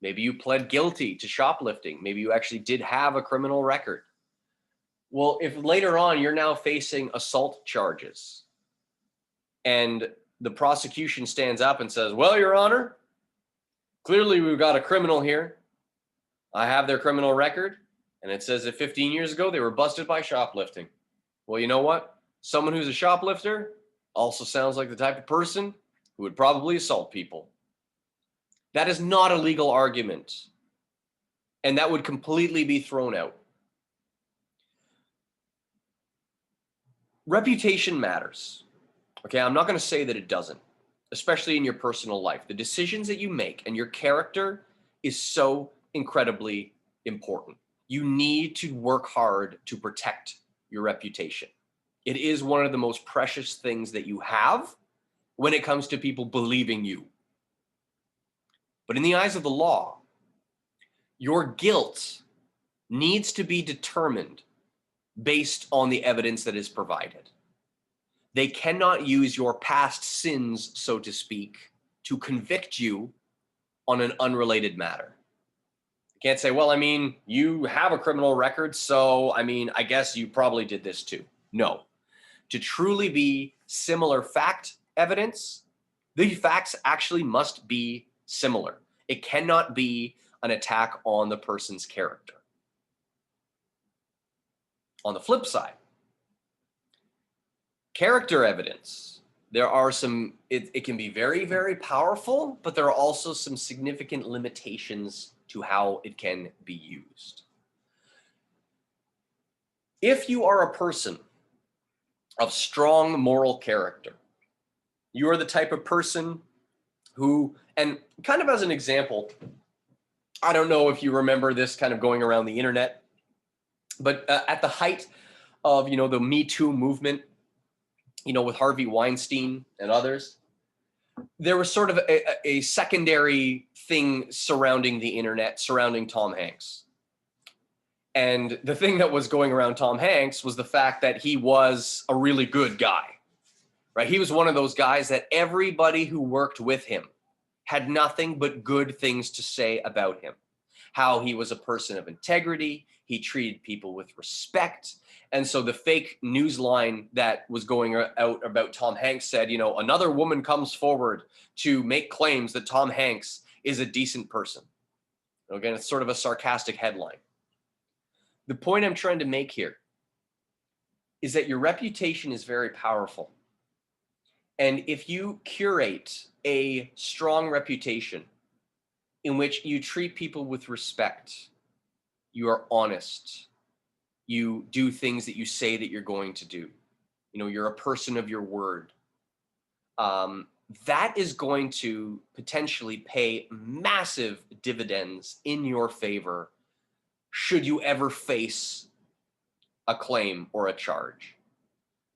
S1: Maybe you pled guilty to shoplifting. Maybe you actually did have a criminal record. Well, if later on you're now facing assault charges and the prosecution stands up and says, well, Your Honor, clearly we've got a criminal here. I have their criminal record. And it says that 15 years ago, they were busted by shoplifting. Well, you know what? Someone who's a shoplifter also sounds like the type of person who would probably assault people. That is not a legal argument. And that would completely be thrown out. Reputation matters. Okay, I'm not going to say that it doesn't, especially in your personal life. The decisions that you make and your character is so incredibly important. You need to work hard to protect your reputation. It is one of the most precious things that you have when it comes to people believing you. But in the eyes of the law, your guilt needs to be determined based on the evidence that is provided. They cannot use your past sins, so to speak, to convict you on an unrelated matter. You can't say, well, I mean, you have a criminal record, so, I mean, I guess you probably did this too. No. To truly be similar fact evidence, the facts actually must be similar. It cannot be an attack on the person's character. On the flip side, character evidence, there are some, it can be very, very powerful, but there are also some significant limitations to how it can be used. If you are a person of strong moral character, you are the type of person who, and kind of as an example, I don't know if you remember this kind of going around the internet, but at the height of, the Me Too movement, with Harvey Weinstein and others, there was sort of a secondary thing surrounding the internet, surrounding Tom Hanks. And the thing that was going around Tom Hanks was the fact that he was a really good guy, right? He was one of those guys that everybody who worked with him had nothing but good things to say about him. How he was a person of integrity, he treated people with respect. And so the fake news line that was going out about Tom Hanks said, you know, another woman comes forward to make claims that Tom Hanks is a decent person. Again, it's sort of a sarcastic headline. The point I'm trying to make here is that your reputation is very powerful. And if you curate a strong reputation in which you treat people with respect, you are honest, you do things that you say that you're going to do, you know, you're a person of your word, that is going to potentially pay massive dividends in your favor should you ever face a claim or a charge.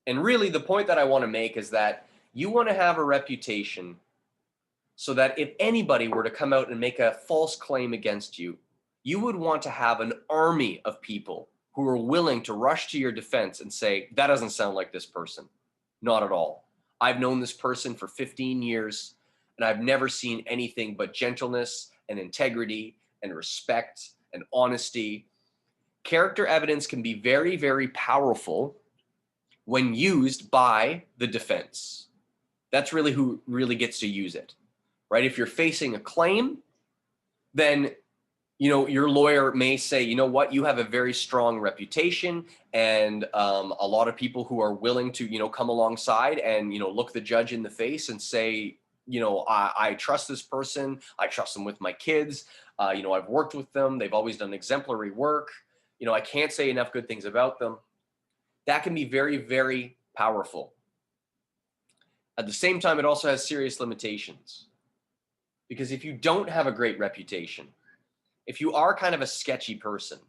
S1: And really the point that I want to make is that you want to have a reputation so that if anybody were to come out and make a false claim against you, you would want to have an army of people who are willing to rush to your defense and say, that doesn't sound like this person. Not at all. I've known this person for 15 years and I've never seen anything but gentleness and integrity and respect and honesty. Character evidence can be very, very powerful when used by the defense. That's really who really gets to use it, right? If you're facing a claim, then you know, your lawyer may say, you know what, you have a very strong reputation and a lot of people who are willing to, you know, come alongside and, you know, look the judge in the face and say, you know, I trust this person. I trust them with my kids. You know, I've worked with them. They've always done exemplary work. You know, I can't say enough good things about them. That can be very, very powerful. At the same time, it also has serious limitations. Because if you don't have a great reputation, if you are kind of a sketchy person,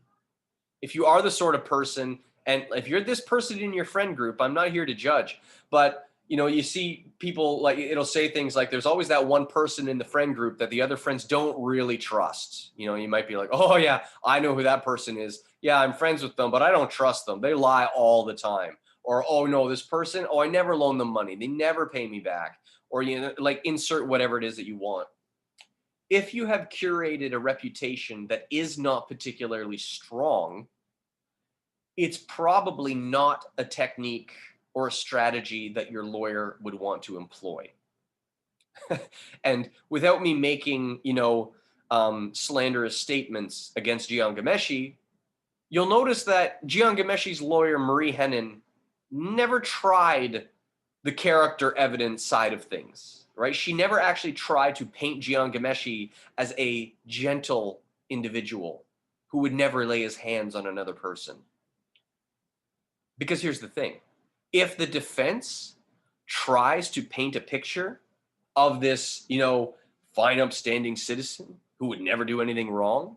S1: if you are the sort of person, and if you're this person in your friend group, I'm not here to judge, but you know, you see people like, it'll say things like, there's always that one person in the friend group that the other friends don't really trust. You know, you might be like, oh yeah, I know who that person is. Yeah, I'm friends with them, but I don't trust them. They lie all the time. Or, oh no, this person, oh, I never loan them money. They never pay me back. Or, you know, like insert whatever it is that you want. If you have curated a reputation that is not particularly strong, it's probably not a technique or a strategy that your lawyer would want to employ. And without me making, you know, slanderous statements against Jian Ghomeshi, you'll notice that Jian Ghomeshi's lawyer, Marie Henein, never tried the character evidence side of things. Right? She never actually tried to paint Jian Ghomeshi as a gentle individual who would never lay his hands on another person. Because here's the thing. If the defense tries to paint a picture of this, you know, fine, upstanding citizen who would never do anything wrong,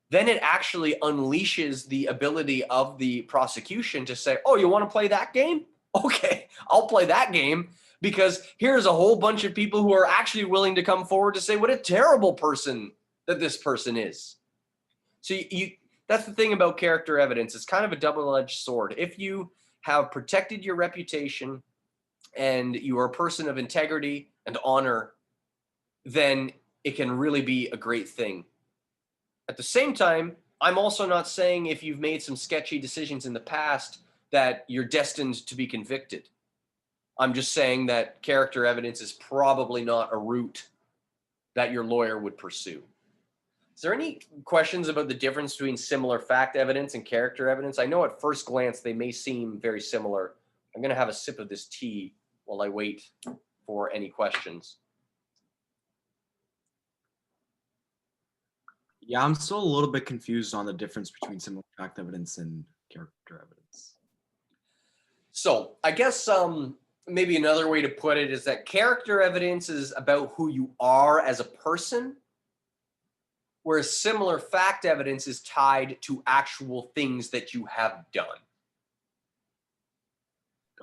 S1: then it actually unleashes the ability of the prosecution to say, oh, you want to play that game? Okay, I'll play that game. Because here's a whole bunch of people who are actually willing to come forward to say what a terrible person that this person is. So that's the thing about character evidence. It's kind of a double-edged sword. If you have protected your reputation and you are a person of integrity and honor, then it can really be a great thing. At the same time, I'm also not saying if you've made some sketchy decisions in the past that you're destined to be convicted. I'm just saying that character evidence is probably not a route that your lawyer would pursue. Is there any questions about the difference between similar fact evidence and character evidence? I know at first glance they may seem very similar. I'm going to have a sip of this tea while I wait for any questions.
S2: Yeah, I'm still a little bit confused on the difference between similar fact evidence and character evidence.
S1: So I guess maybe another way to put it is that character evidence is about who you are as a person, whereas similar fact evidence is tied to actual things that you have done.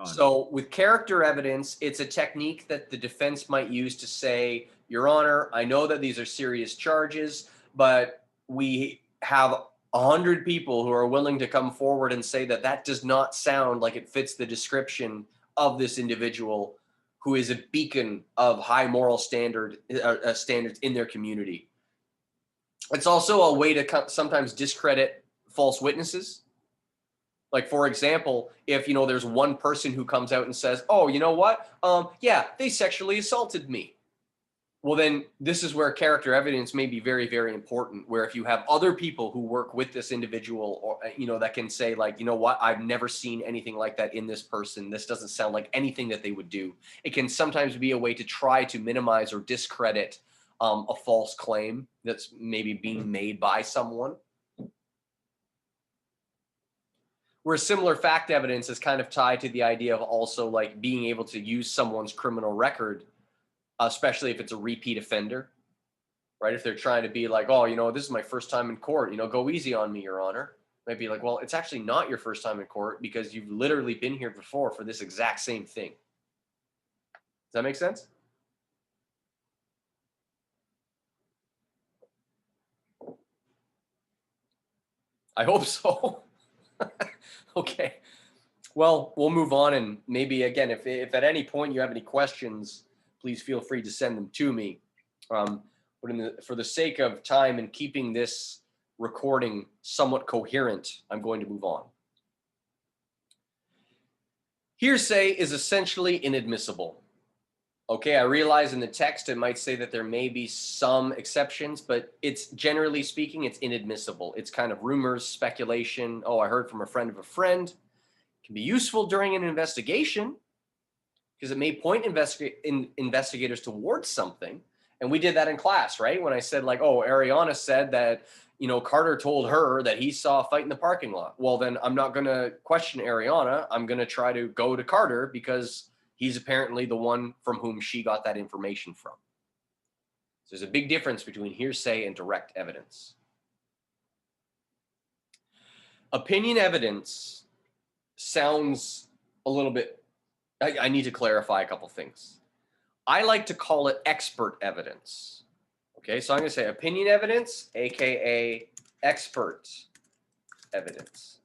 S1: So with character evidence, it's a technique that the defense might use to say, Your Honor, I know that these are serious charges, but we have 100 people who are willing to come forward and say that that does not sound like it fits the description of this individual who is a beacon of high moral standards in their community. It's also a way to sometimes discredit false witnesses. Like, for example, if, you know, there's one person who comes out and says, oh, you know what? Yeah, they sexually assaulted me. Well, then this is where character evidence may be very, very important, where if you have other people who work with this individual, or, you know, that can say like, you know what, I've never seen anything like that in this person. This doesn't sound like anything that they would do. It can sometimes be a way to try to minimize or discredit a false claim that's maybe being made by someone. Where similar fact evidence is kind of tied to the idea of also like being able to use someone's criminal record, especially if it's a repeat offender, right? If they're trying to be like, oh, you know, this is my first time in court, you know, go easy on me, Your Honor. Might be like, well, it's actually not your first time in court because you've literally been here before for this exact same thing. Does that make sense? I hope so. Okay. Well, we'll move on, and maybe again, if at any point you have any questions, please feel free to send them to me. But for the sake of time and keeping this recording somewhat coherent, I'm going to move on. Hearsay is essentially inadmissible. Okay, I realize in the text it might say that there may be some exceptions, but it's generally speaking, it's inadmissible. It's kind of rumors, speculation. Oh, I heard from a friend of a friend. It can be useful during an investigation because it may point investigators towards something. And we did that in class, right? When I said like, oh, Ariana said that, you know, Carter told her that he saw a fight in the parking lot. Well, then I'm not going to question Ariana. I'm going to try to go to Carter because he's apparently the one from whom she got that information from. So there's a big difference between hearsay and direct evidence. Opinion evidence sounds a little bit, I need to clarify a couple things. I like to call it expert evidence. Okay, so I'm going to say opinion evidence, aka expert evidence.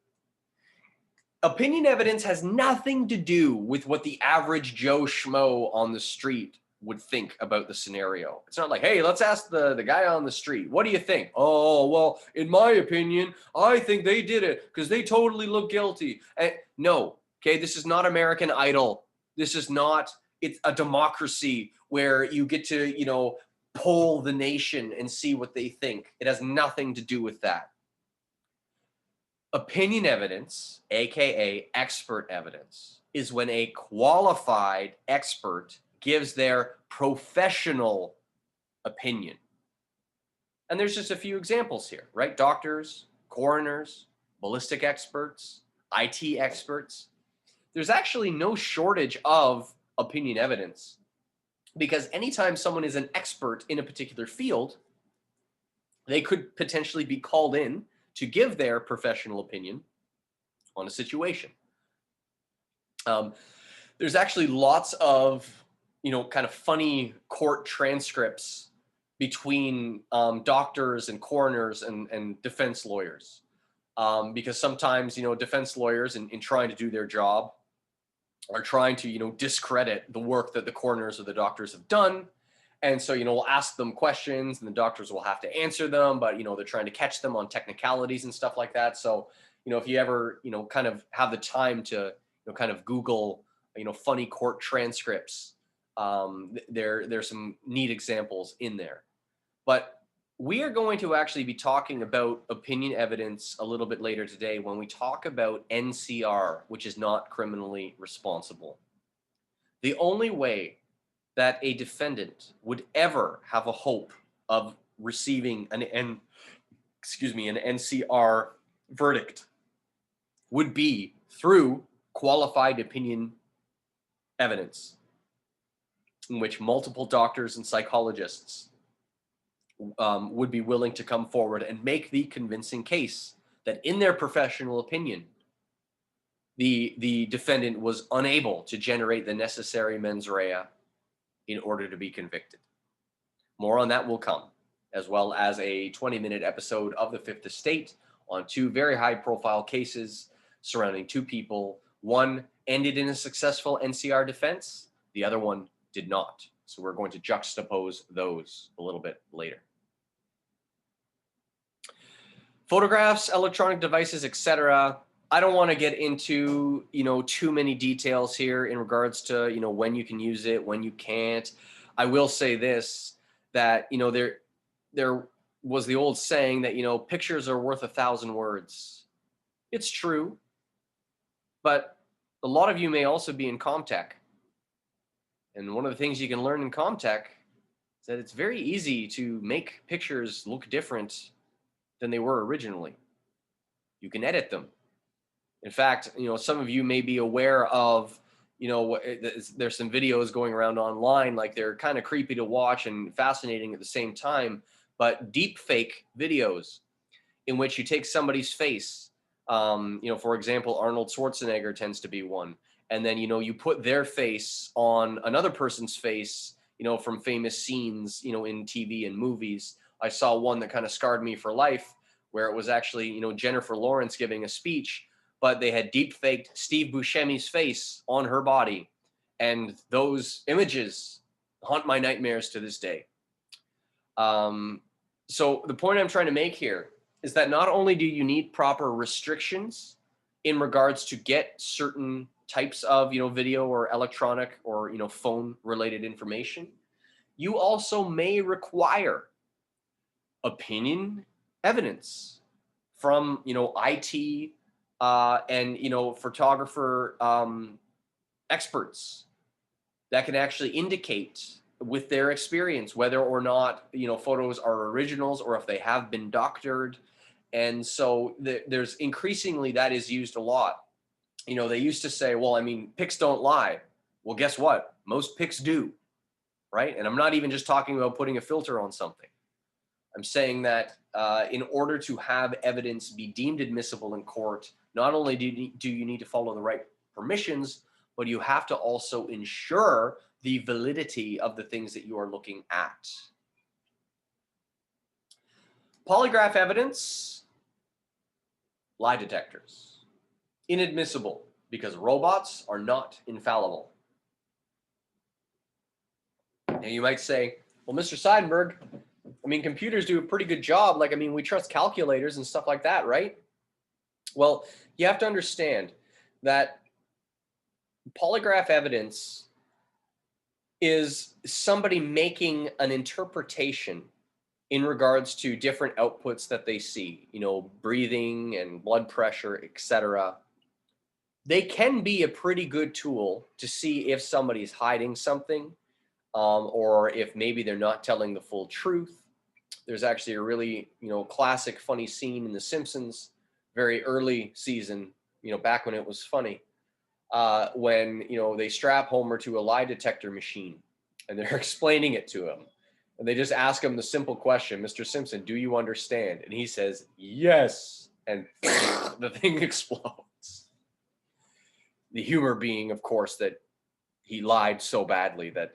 S1: Opinion evidence has nothing to do with what the average Joe Schmo on the street would think about the scenario. It's not like, hey, let's ask the guy on the street, what do you think? Oh, well, in my opinion, I think they did it because they totally look guilty. And no, okay, this is not American Idol. This is not, it's a democracy where you get to, you know, poll the nation and see what they think. It has nothing to do with that. Opinion evidence, aka expert evidence, is when a qualified expert gives their professional opinion. And there's just a few examples here, right? Doctors, coroners, ballistic experts, IT experts. There's actually no shortage of opinion evidence because anytime someone is an expert in a particular field, they could potentially be called in to give their professional opinion on a situation. There's actually lots of, you know, kind of funny court transcripts between doctors and coroners and defense lawyers. Because sometimes, you know, defense lawyers in trying to do their job are trying to, you know, discredit the work that the coroners or the doctors have done. And so, you know, we'll ask them questions and the doctors will have to answer them, but, you know, they're trying to catch them on technicalities and stuff like that. So, you know, if you ever, you know, kind of have the time to, you know, kind of Google, you know, funny court transcripts, there's some neat examples in there. But we are going to actually be talking about opinion evidence a little bit later today when we talk about NCR, which is not criminally responsible. The only way that a defendant would ever have a hope of receiving an NCR verdict would be through qualified opinion evidence in which multiple doctors and psychologists would be willing to come forward and make the convincing case that in their professional opinion, the defendant was unable to generate the necessary mens rea in order to be convicted. More on that will come, as well as a 20-minute episode of The Fifth Estate on 2 very high profile cases surrounding 2 people. One ended in a successful NCR defense, the other one did not. So we're going to juxtapose those a little bit later. Photographs, electronic devices, etc. I don't want to get into, too many details here in regards to, when you can use it, when you can't. I will say this, that, there was the old saying that, pictures are worth 1,000 words. It's true, but a lot of you may also be in Comtech. And one of the things you can learn in Comtech is that it's very easy to make pictures look different than they were originally. You can edit them. In fact, some of you may be aware of, there's some videos going around online, like they're kind of creepy to watch and fascinating at the same time, but deep fake videos in which you take somebody's face, for example, Arnold Schwarzenegger tends to be one. And then, you put their face on another person's face, from famous scenes, in TV and movies. I saw one that kind of scarred me for life, where it was actually, Jennifer Lawrence giving a speech, but they had deep faked Steve Buscemi's face on her body. And those images haunt my nightmares to this day. So the point I'm trying to make here is that not only do you need proper restrictions in regards to get certain types of, video or electronic or, phone related information, you also may require opinion evidence from, IT and, photographer experts that can actually indicate with their experience whether or not, photos are originals or if they have been doctored. And so there's increasingly that is used a lot. They used to say, well, pics don't lie. Well, guess what? Most pics do, right? And I'm not even just talking about putting a filter on something. I'm saying that in order to have evidence be deemed admissible in court, not only do you need to follow the right permissions, but you have to also ensure the validity of the things that you are looking at. Polygraph evidence, lie detectors. Inadmissible because robots are not infallible. Now you might say, well, Mr. Seidenberg, computers do a pretty good job. We trust calculators and stuff like that, right? Well, you have to understand that polygraph evidence is somebody making an interpretation in regards to different outputs that they see, breathing and blood pressure, etc. They can be a pretty good tool to see if somebody's hiding something, or if maybe they're not telling the full truth. There's actually a really, classic funny scene in The Simpsons, very early season, back when it was funny, when, they strap Homer to a lie detector machine and they're explaining it to him. And they just ask him the simple question, Mr. Simpson, do you understand? And he says, yes. And the thing explodes. The humor being, of course, that he lied so badly that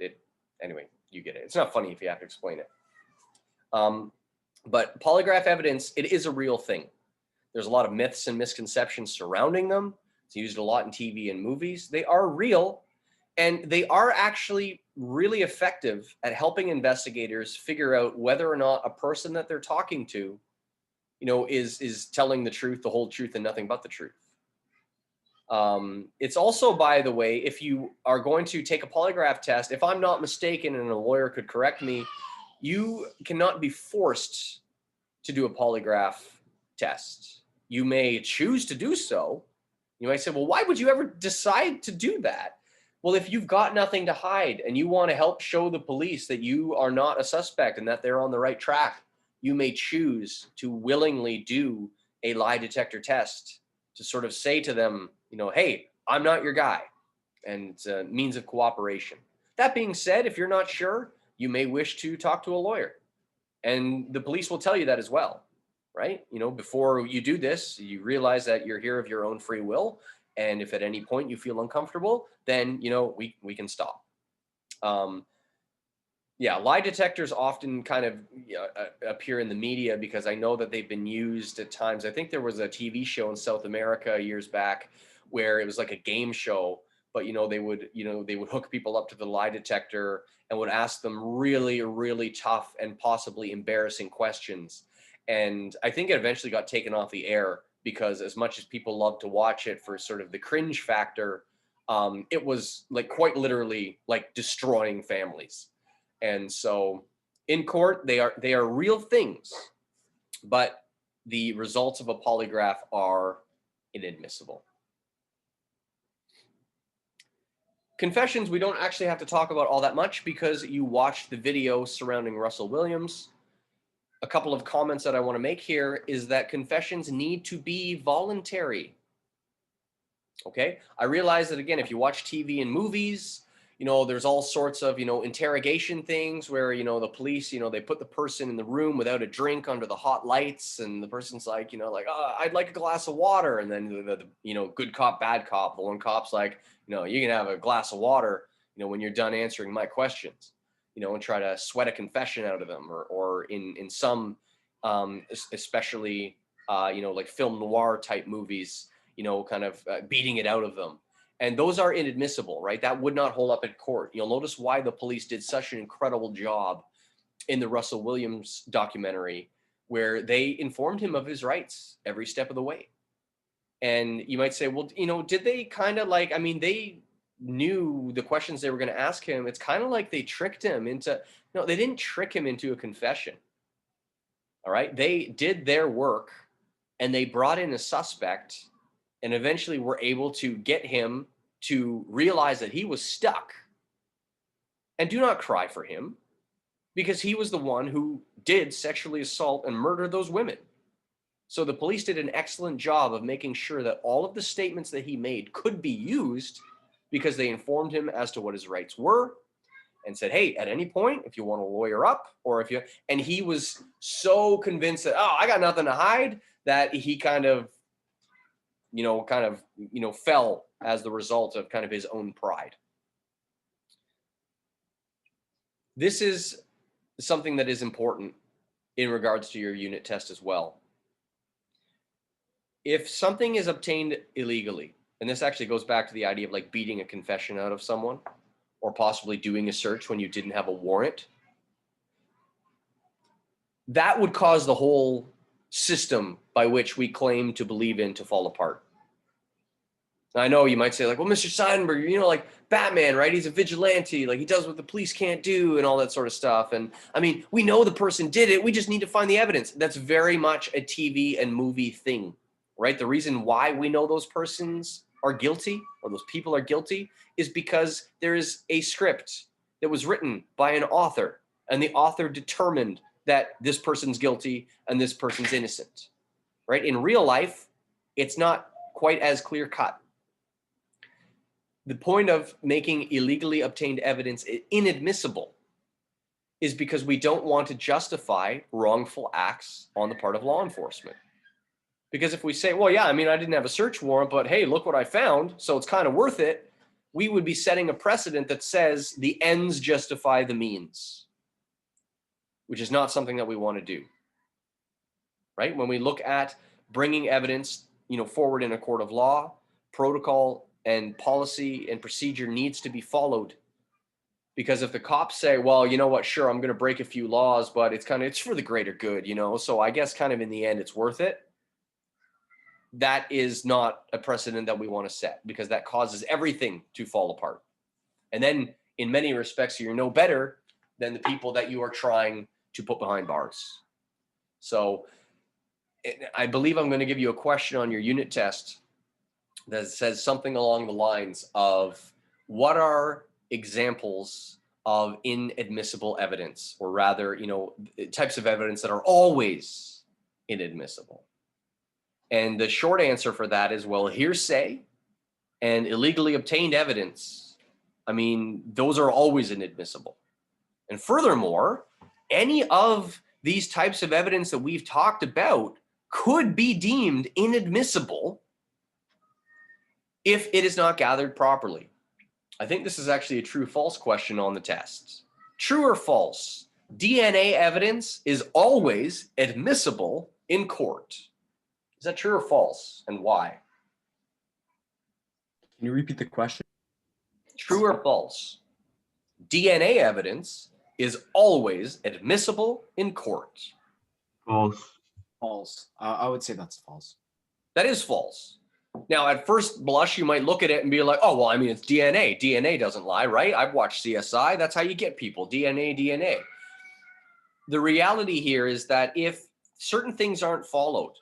S1: anyway, you get it. It's not funny if you have to explain it. But polygraph evidence, it is a real thing. There's a lot of myths and misconceptions surrounding them. It's used a lot in TV and movies. They are real, and they are actually really effective at helping investigators figure out whether or not a person that they're talking to, is telling the truth, the whole truth, and nothing but the truth. It's also, by the way, if you are going to take a polygraph test, if I'm not mistaken, and a lawyer could correct me, you cannot be forced to do a polygraph test. You may choose to do so. You might say, well, why would you ever decide to do that? Well, if you've got nothing to hide and you want to help show the police that you are not a suspect and that they're on the right track, you may choose to willingly do a lie detector test to sort of say to them, hey, I'm not your guy. And it's a means of cooperation. That being said, if you're not sure, you may wish to talk to a lawyer. And the police will tell you that as well, right? Before you do this, you realize that you're here of your own free will. And if at any point you feel uncomfortable, then, we can stop. Yeah, lie detectors often kind of appear in the media because I know that they've been used at times. I think there was a TV show in South America years back where it was like a game show, but they would hook people up to the lie detector and would ask them really, really tough and possibly embarrassing questions. And I think it eventually got taken off the air because as much as people love to watch it for sort of the cringe factor, it was like quite literally like destroying families. And so in court, they are real things, but the results of a polygraph are inadmissible. Confessions, we don't actually have to talk about all that much because you watched the video surrounding Russell Williams. A couple of comments that I want to make here is that confessions need to be voluntary. Okay, I realize that again, if you watch TV and movies, there's all sorts of, interrogation things where, the police, they put the person in the room without a drink under the hot lights. And the person's like, oh, I'd like a glass of water. And then the good cop, bad cop, the one cop's like, you can have a glass of water, when you're done answering my questions, and try to sweat a confession out of them or in some, especially, like film noir type movies, kind of beating it out of them. And those are inadmissible, right? That would not hold up in court. You'll notice why the police did such an incredible job in the Russell Williams documentary, where they informed him of his rights every step of the way. And you might say, well, did they kind of like, they knew the questions they were going to ask him. It's kind of like they tricked him into, no, they didn't trick him into a confession. All right. They did their work and they brought in a suspect and eventually were able to get him to realize that he was stuck. And do not cry for him, because he was the one who did sexually assault and murder those women. So the police did an excellent job of making sure that all of the statements that he made could be used, because they informed him as to what his rights were and said, hey, at any point, if you want to lawyer up, or if you, and he was so convinced that, oh, I got nothing to hide, that he kind of fell as the result of kind of his own pride. This is something that is important in regards to your unit test as well. If something is obtained illegally, and this actually goes back to the idea of like beating a confession out of someone or possibly doing a search when you didn't have a warrant, that would cause the whole system by which we claim to believe in to fall apart. I know you might say like, well, Mr. Seidenberg, like Batman, right? He's a vigilante, like he does what the police can't do and all that sort of stuff. And we know the person did it. We just need to find the evidence. That's very much a TV and movie thing, right? The reason why we know those persons are guilty or those people are guilty is because there is a script that was written by an author and the author determined that this person's guilty and this person's innocent, right? In real life, it's not quite as clear cut. The point of making illegally obtained evidence inadmissible is because we don't want to justify wrongful acts on the part of law enforcement. Because if we say, well, yeah, I didn't have a search warrant, but hey, look what I found, so it's kind of worth it, we would be setting a precedent that says the ends justify the means, which is not something that we want to do, right? When we look at bringing evidence, forward in a court of law, protocol and policy and procedure needs to be followed. Because if the cops say, well, you know what, sure, I'm going to break a few laws, but it's for the greater good, so I guess kind of in the end, it's worth it. That is not a precedent that we want to set, because that causes everything to fall apart. And then in many respects, you're no better than the people that you are trying to put behind bars. So I believe I'm going to give you a question on your unit test that says something along the lines of, what are examples of inadmissible evidence, or rather, types of evidence that are always inadmissible? And the short answer for that is, well, hearsay and illegally obtained evidence, those are always inadmissible. And furthermore, any of these types of evidence that we've talked about could be deemed inadmissible if it is not gathered properly. I think this is actually a true-false question on the test. True or false? DNA evidence is always admissible in court. Is that true or false, and why?
S2: Can you repeat the question?
S1: True or false? DNA evidence is always admissible in court.
S5: False.
S2: False. I would say that's false.
S1: That is false. Now, at first blush, you might look at it and be like, oh, well, I mean, it's DNA. DNA doesn't lie, right? I've watched CSI. That's how you get people. DNA. The reality here is that if certain things aren't followed,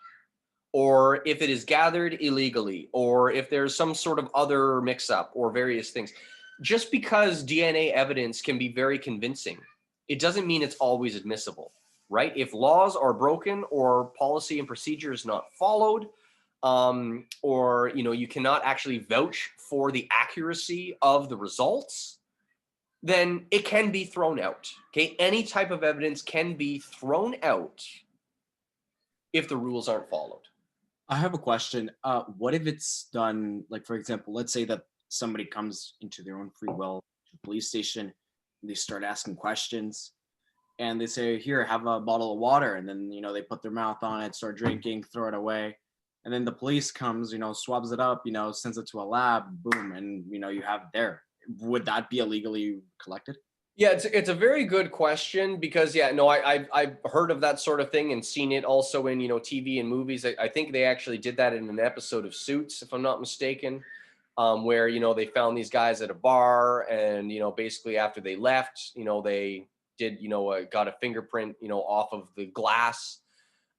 S1: or if it is gathered illegally, or if there's some sort of other mix-up or various things, just because DNA evidence can be very convincing, it doesn't mean it's always admissible, right? If laws are broken or policy and procedure is not followed, or you cannot actually vouch for the accuracy of the results, then it can be thrown out. Okay, any type of evidence can be thrown out if the rules aren't followed.
S2: I have a question. What if it's done, like, for example, let's say that somebody comes into their own free will to the police station, and they start asking questions, and they say, here, have a bottle of water, and then, they put their mouth on it, start drinking, throw it away, and then the police comes, swabs it up, sends it to a lab, boom, and, you have it there. Would that be illegally collected?
S1: Yeah, it's a very good question because I've heard of that sort of thing and seen it also in TV and movies. I think they actually did that in an episode of Suits, if I'm not mistaken, where they found these guys at a bar, and basically after they left, they did got a fingerprint off of the glass,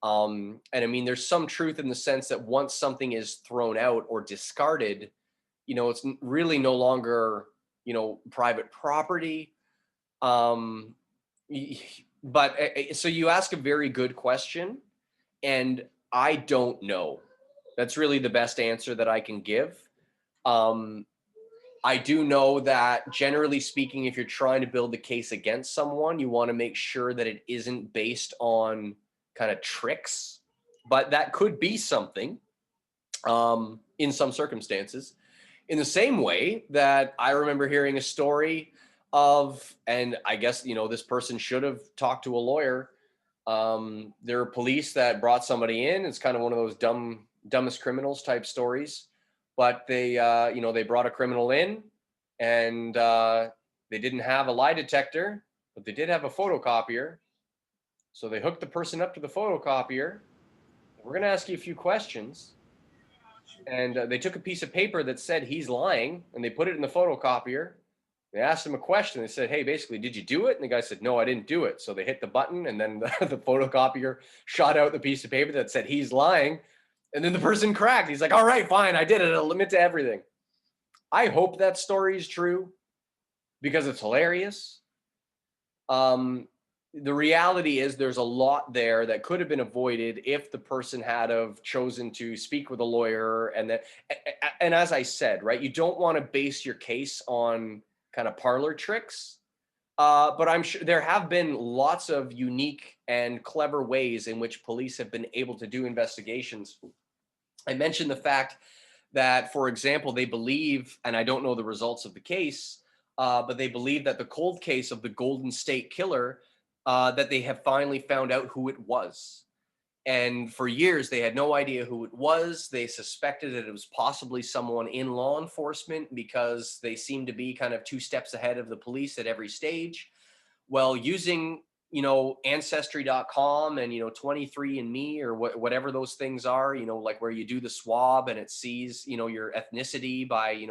S1: and I mean there's some truth in the sense that once something is thrown out or discarded, it's really no longer private property. But so you ask a very good question, and I don't know. That's really the best answer that I can give. I do know that generally speaking, if you're trying to build the case against someone, you want to make sure that it isn't based on kind of tricks, but that could be something in some circumstances. In the same way that I remember hearing a story of, and I guess, this person should have talked to a lawyer. There are police that brought somebody in. It's kind of one of those dumbest criminals type stories, but they brought a criminal in, and they didn't have a lie detector, but they did have a photocopier. So they hooked the person up to the photocopier. We're going to ask you a few questions. And they took a piece of paper that said he's lying, and they put it in the photocopier. They asked him a question. They said, hey, basically, did you do it? And the guy said, no, I didn't do it. So they hit the button, and then the photocopier shot out the piece of paper that said he's lying. And then the person cracked. He's like, all right, fine, I did it. I'll admit to everything. I hope that story is true because it's hilarious. The reality is there's a lot there that could have been avoided if the person had have chosen to speak with a lawyer. And as I said, right, you don't want to base your case on kind of parlor tricks, but I'm sure there have been lots of unique and clever ways in which police have been able to do investigations. I mentioned the fact that, for example, they believe, and I don't know the results of the case, but they believe that the cold case of the Golden State Killer, that they have finally found out who it was. And for years, they had no idea who it was. They suspected that it was possibly someone in law enforcement because they seemed to be kind of 2 steps ahead of the police at every stage. Well, using, Ancestry.com and, 23andMe or whatever those things are, like where you do the swab and it sees, your ethnicity by,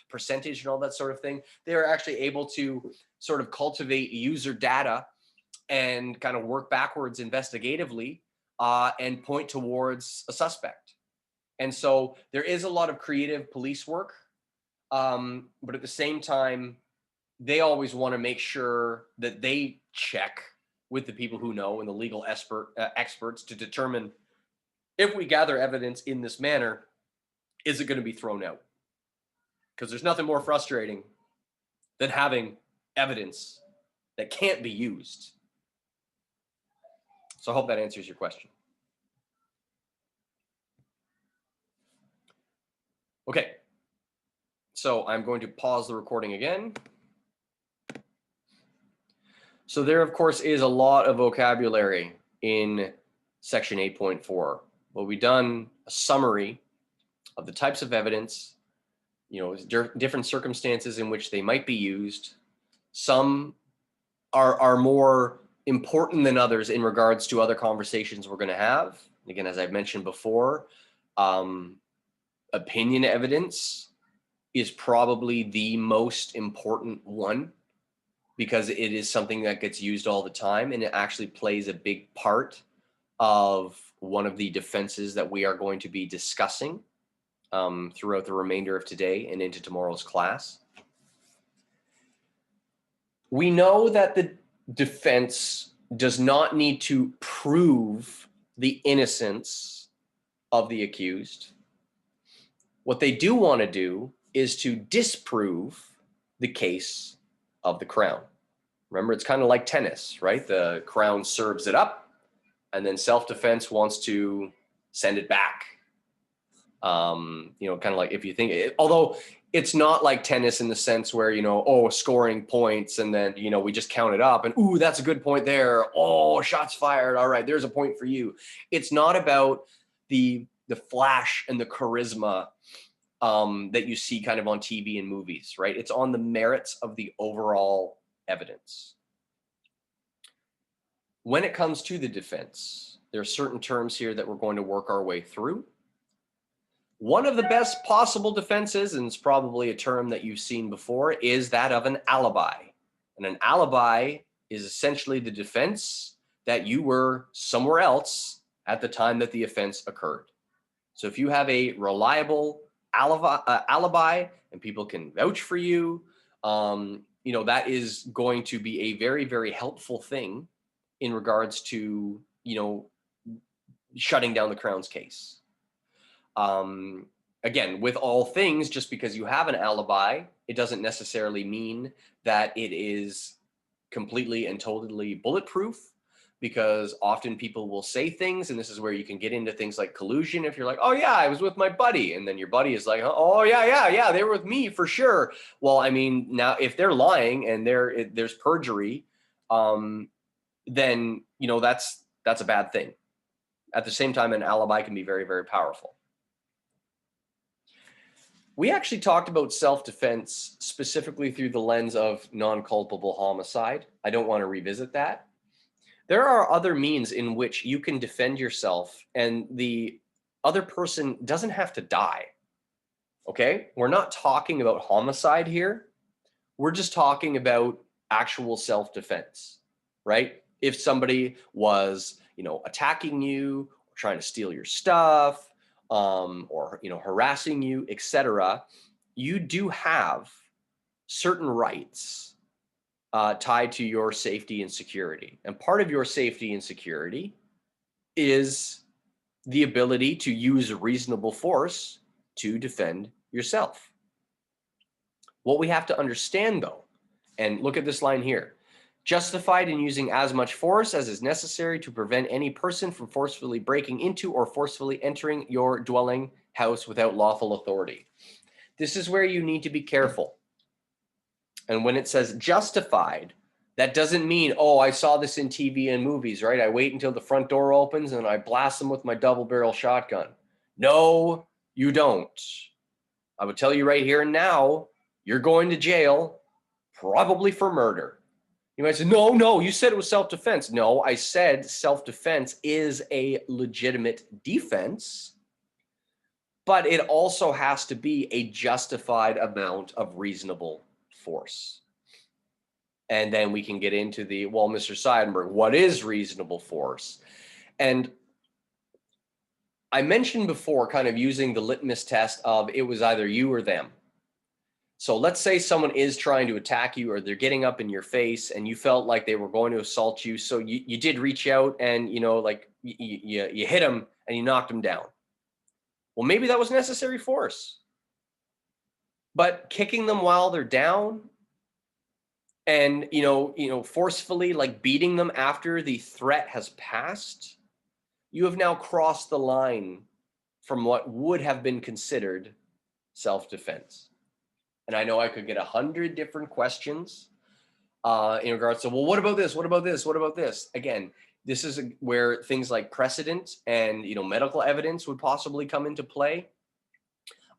S1: percentage and all that sort of thing. They're actually able to sort of cultivate user data and kind of work backwards investigatively and point towards a suspect. And so there is a lot of creative police work, but at the same time, they always want to make sure that they check with the people who know and the legal experts to determine if we gather evidence in this manner, is it going to be thrown out? Because there's nothing more frustrating than having evidence that can't be used. So I hope that answers your question. Okay, so I'm going to pause the recording again. So there, of course, is a lot of vocabulary in section 8.4. Well, we've done a summary of the types of evidence, different circumstances in which they might be used. Some are more important than others in regards to other conversations we're going to have. Again, as I've mentioned before, opinion evidence is probably the most important one because it is something that gets used all the time, and it actually plays a big part of one of the defenses that we are going to be discussing throughout the remainder of today and into tomorrow's class. We know that the defense does not need to prove the innocence of the accused. What they do want to do is to disprove the case of the Crown. Remember, it's kind of like tennis, right? The Crown serves it up, and then self-defense wants to send it back. Kind of like if you think, although it's not like tennis in the sense where, scoring points and then, we just count it up and, ooh, that's a good point there. Oh, shots fired. All right, there's a point for you. It's not about the flash and the charisma that you see kind of on TV and movies, right? It's on the merits of the overall evidence. When it comes to the defense, there are certain terms here that we're going to work our way through. One of the best possible defenses, and it's probably a term that you've seen before, is that of an alibi. And an alibi is essentially the defense that you were somewhere else at the time that the offense occurred. So if you have a reliable alibi and people can vouch for you, that is going to be a very, very helpful thing in regards to, shutting down the Crown's case. Again, with all things, just because you have an alibi, it doesn't necessarily mean that it is completely and totally bulletproof, because often people will say things, and this is where you can get into things like collusion. If you're like, oh yeah, I was with my buddy, and then your buddy is like, oh yeah, they were with me for sure. Well, I mean, now if they're lying and there's perjury, then that's a bad thing. At the same time, an alibi can be very, very powerful. We actually talked about self-defense specifically through the lens of non-culpable homicide. I don't want to revisit that. There are other means in which you can defend yourself and the other person doesn't have to die. Okay? We're not talking about homicide here. We're just talking about actual self-defense, right? If somebody was, attacking you, or trying to steal your stuff, or harassing you, etc., you do have certain rights tied to your safety and security. And part of your safety and security is the ability to use reasonable force to defend yourself. What we have to understand, though, and look at this line here, justified in using as much force as is necessary to prevent any person from forcefully breaking into or forcefully entering your dwelling house without lawful authority. This is where you need to be careful. And when it says justified, that doesn't mean, oh, I saw this in TV and movies, right? I wait until the front door opens and I blast them with my double-barrel shotgun. No, you don't. I would tell you right here and now, you're going to jail, probably for murder. You might say, no, you said it was self-defense. No, I said self-defense is a legitimate defense, but it also has to be a justified amount of reasonable force. And then we can get into well, Mr. Seidenberg, what is reasonable force? And I mentioned before kind of using the litmus test of it was either you or them. So let's say someone is trying to attack you or they're getting up in your face and you felt like they were going to assault you. So you did reach out and, you hit them and you knocked them down. Well, maybe that was necessary force. But kicking them while they're down and, forcefully like beating them after the threat has passed, you have now crossed the line from what would have been considered self-defense. And I know I could get 100 different questions in regards to, well, what about this? What about this? What about this? Again, this is where things like precedent and, you know, medical evidence would possibly come into play.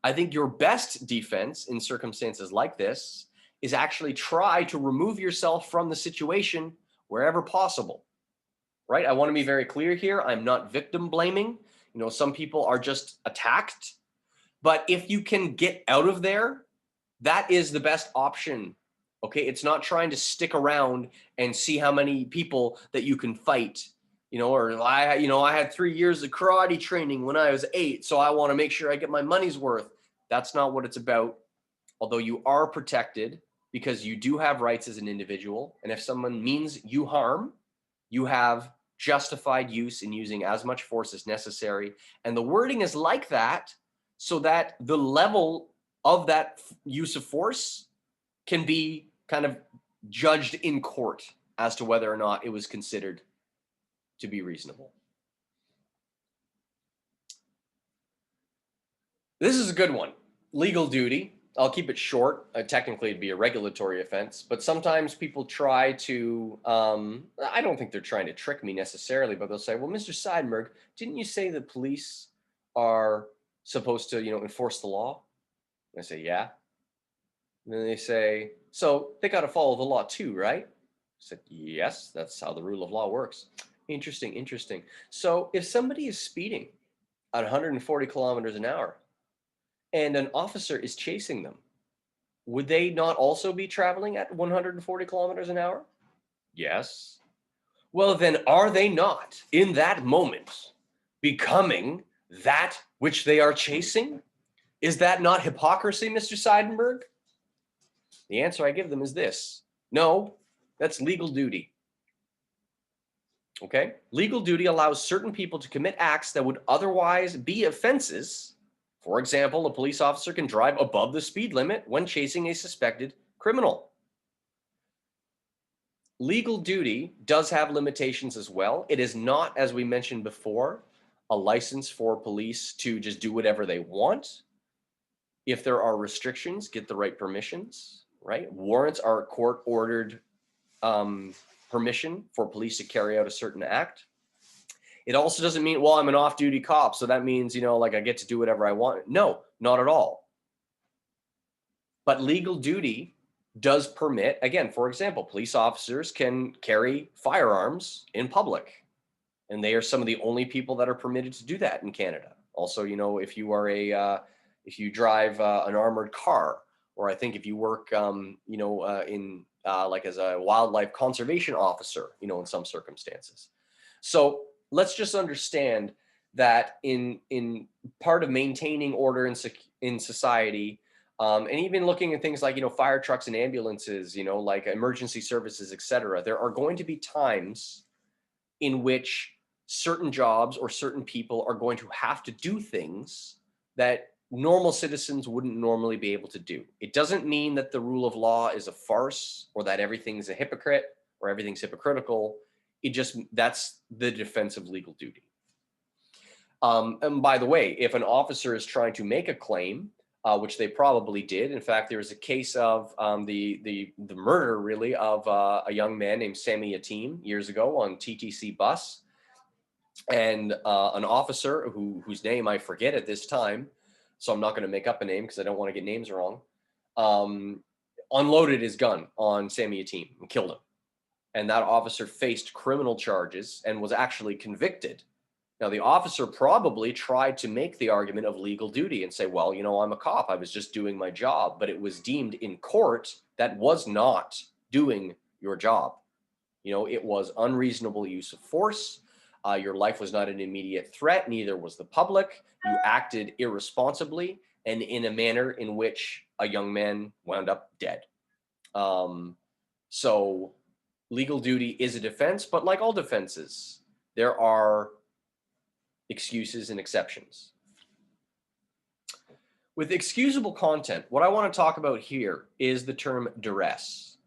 S1: I think your best defense in circumstances like this is actually try to remove yourself from the situation wherever possible, right? I want to be very clear here. I'm not victim blaming. You know, some people are just attacked, but if you can get out of there, that is the best option. Okay, it's not trying to stick around and see how many people that you can fight. You know, or I had 3 years of karate training when I was 8, so I want to make sure I get my money's worth. That's not what it's about. Although you are protected because you do have rights as an individual, and if someone means you harm, you have justified use in using as much force as necessary. And the wording is like that so that the level of that use of force can be kind of judged in court as to whether or not it was considered to be reasonable. This is a good one. Legal duty. I'll keep it short. Technically, it'd be a regulatory offense, but sometimes people try to, I don't think they're trying to trick me necessarily, but they'll say, well, Mr. Seidenberg, didn't you say that police are supposed to, you know, enforce the law? And I say, yeah. And then they say, so they got to follow the law too, right? I said, yes, that's how the rule of law works. Interesting, interesting. So if somebody is speeding at 140 kilometers an hour and an officer is chasing them, would they not also be traveling at 140 kilometers an hour? Yes. Well, then are they not in that moment becoming that which they are chasing? Is that not hypocrisy, Mr. Seidenberg? The answer I give them is this. No, that's legal duty. Okay? Legal duty allows certain people to commit acts that would otherwise be offenses. For example, a police officer can drive above the speed limit when chasing a suspected criminal. Legal duty does have limitations as well. It is not, as we mentioned before, a license for police to just do whatever they want. If there are restrictions, get the right permissions, right? Warrants are court-ordered permission for police to carry out a certain act. It also doesn't mean, well, I'm an off-duty cop, so that means, you know, like I get to do whatever I want. No, not at all. But legal duty does permit, again, for example, police officers can carry firearms in public, and they are some of the only people that are permitted to do that in Canada. Also, you know, if you are if you drive an armored car, or I think if you work, you know, in like as a wildlife conservation officer, you know, in some circumstances. So let's just understand that in part of maintaining order in society, and even looking at things like, you know, fire trucks and ambulances, you know, like emergency services, etc., there are going to be times in which certain jobs or certain people are going to have to do things that normal citizens wouldn't normally be able to do. It doesn't mean that the rule of law is a farce or that everything's a hypocrite or everything's hypocritical. It just, that's the defense of legal duty. And by the way, if an officer is trying to make a claim, which they probably did. In fact, there was a case of the murder, really, of a young man named Sami Yatim years ago on TTC bus. And an officer whose name I forget at this time, so I'm not going to make up a name because I don't want to get names wrong, unloaded his gun on Sami Yatim and killed him. And that officer faced criminal charges and was actually convicted. Now, the officer probably tried to make the argument of legal duty and say, well, you know, I'm a cop. I was just doing my job. But it was deemed in court that was not doing your job. You know, it was unreasonable use of force. Your life was not an immediate threat. Neither was the public. You acted irresponsibly and in a manner in which a young man wound up dead. So legal duty is a defense, but like all defenses, there are excuses and exceptions. With excusable content, what I want to talk about here is the term duress.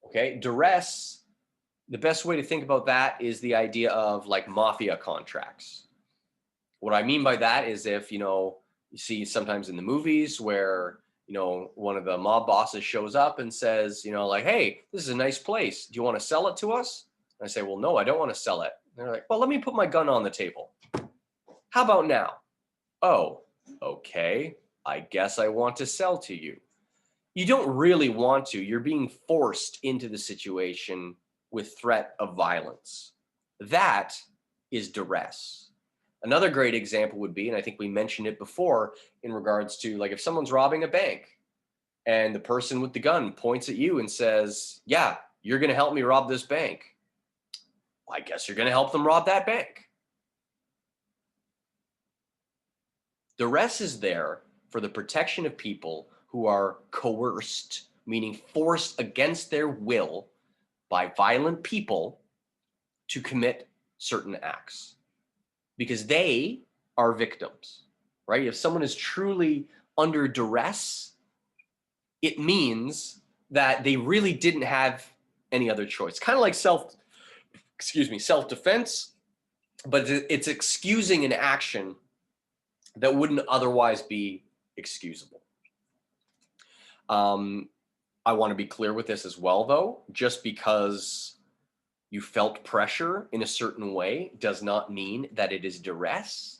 S1: Okay, duress, the best way to think about that is the idea of like mafia contracts. What I mean by that is if, you know, you see sometimes in the movies where, you know, one of the mob bosses shows up and says, you know, like, hey, this is a nice place. Do you want to sell it to us? And I say, well, no, I don't want to sell it. And they're like, well, let me put my gun on the table. How about now? Oh, okay. I guess I want to sell to you. You don't really want to. You're being forced into the situation with threat of violence. That is duress. Another great example would be, and I think we mentioned it before, in regards to like if someone's robbing a bank and the person with the gun points at you and says, yeah, you're going to help me rob this bank. Well, I guess you're going to help them rob that bank. Duress is there for the protection of people who are coerced, meaning forced against their will by violent people to commit certain acts, because they are victims, right? If someone is truly under duress, it means that they really didn't have any other choice. Kind of like self-defense, but it's excusing an action that wouldn't otherwise be excusable. I want to be clear with this as well, though. Just because you felt pressure in a certain way does not mean that it is duress,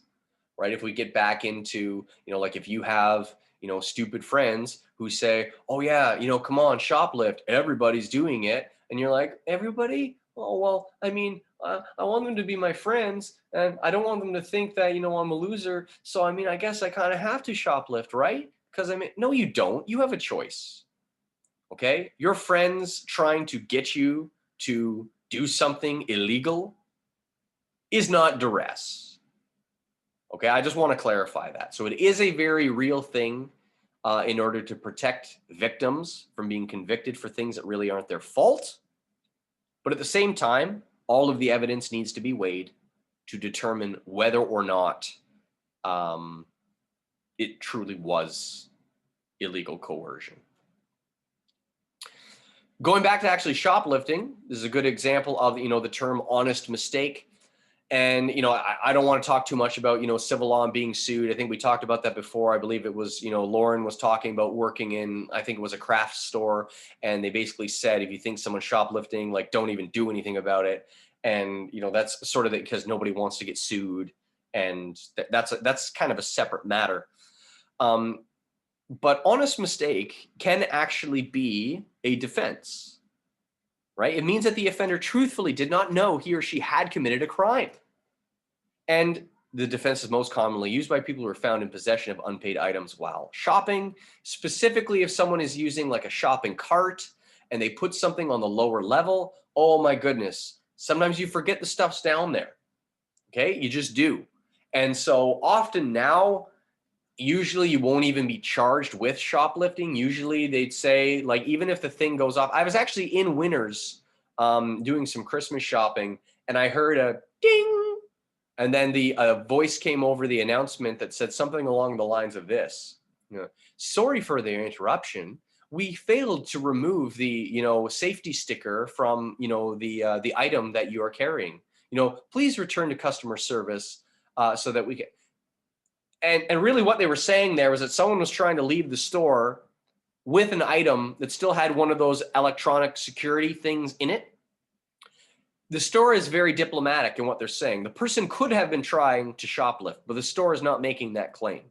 S1: right? If we get back into, you know, like if you have, you know, stupid friends who say, oh yeah, you know, come on, shoplift, everybody's doing it. And you're like, everybody? Oh, well, I mean, I want them to be my friends and I don't want them to think that, you know, I'm a loser. So, I mean, I guess I kind of have to shoplift, right? Because I mean, no, you don't. You have a choice. Okay? Your friends trying to get you to do something illegal is not duress. Okay? I just want to clarify that. So it is a very real thing in order to protect victims from being convicted for things that really aren't their fault. But at the same time, all of the evidence needs to be weighed to determine whether or not it truly was illegal coercion. Going back to actually shoplifting, this is a good example of, you know, the term honest mistake. And, you know, I don't want to talk too much about, you know, civil law and being sued. I think we talked about that before. I believe it was, you know, Lauren was talking about working in, I think it was a craft store. And they basically said, if you think someone's shoplifting, like, don't even do anything about it. And, you know, that's sort of because nobody wants to get sued. And that's kind of a separate matter. But honest mistake can actually be a defense, right? It means that the offender truthfully did not know he or she had committed a crime. And the defense is most commonly used by people who are found in possession of unpaid items while shopping. Specifically, if someone is using like a shopping cart and they put something on the lower level, oh my goodness, sometimes you forget the stuff's down there, okay? You just do. And so often now, usually you won't even be charged with shoplifting. Usually they'd say, like, even if the thing goes off. I was actually in Winners doing some Christmas shopping and I heard a ding. And then the voice came over the announcement that said something along the lines of this. You know, sorry for the interruption. We failed to remove the, you know, safety sticker from, you know, the item that you are carrying. You know, please return to customer service so that we can. And really what they were saying there was that someone was trying to leave the store with an item that still had one of those electronic security things in it. The store is very diplomatic in what they're saying. The person could have been trying to shoplift, but the store is not making that claim.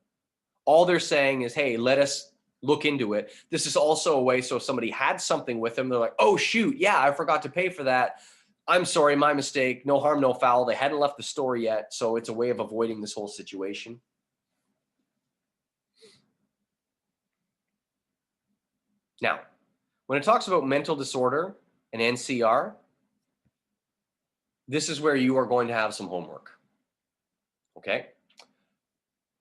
S1: All they're saying is, hey, let us look into it. This is also a way, so if somebody had something with them, they're like, oh shoot, yeah, I forgot to pay for that. I'm sorry, my mistake, no harm, no foul. They hadn't left the store yet, so it's a way of avoiding this whole situation. Now, when it talks about mental disorder and NCR, this is where you are going to have some homework, okay?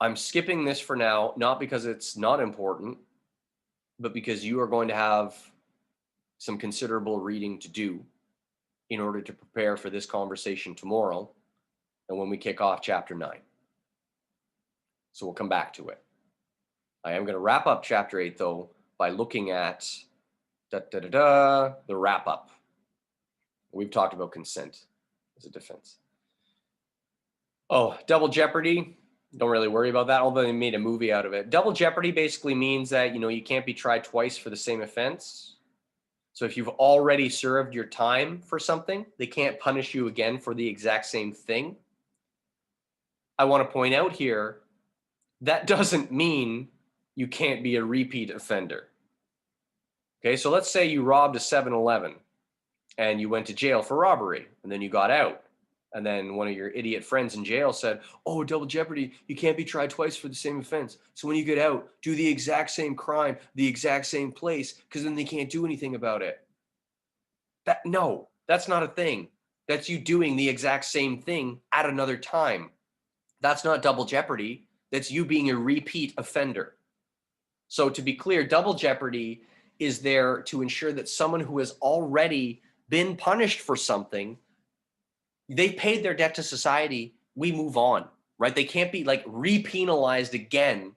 S1: I'm skipping this for now, not because it's not important, but because you are going to have some considerable reading to do in order to prepare for this conversation tomorrow and when we kick off chapter 9. So we'll come back to it. I am going to wrap up chapter 8, though, by looking at the wrap up. We've talked about consent as a defense. Oh, double jeopardy. don't really worry about that, although they made a movie out of it. Double jeopardy basically means that, you know, you can't be tried twice for the same offense. So if you've already served your time for something, they can't punish you again for the exact same thing. I want to point out here, that doesn't mean you can't be a repeat offender. Okay, so let's say you robbed a 7-Eleven and you went to jail for robbery, and then you got out. And then one of your idiot friends in jail said, oh, double jeopardy, you can't be tried twice for the same offense. So when you get out, do the exact same crime, the exact same place, because then they can't do anything about it. No, that's not a thing. That's you doing the exact same thing at another time. That's not double jeopardy. That's you being a repeat offender. So to be clear, double jeopardy is there to ensure that someone who has already been punished for something, they paid their debt to society, we move on, right? They can't be like repenalized again.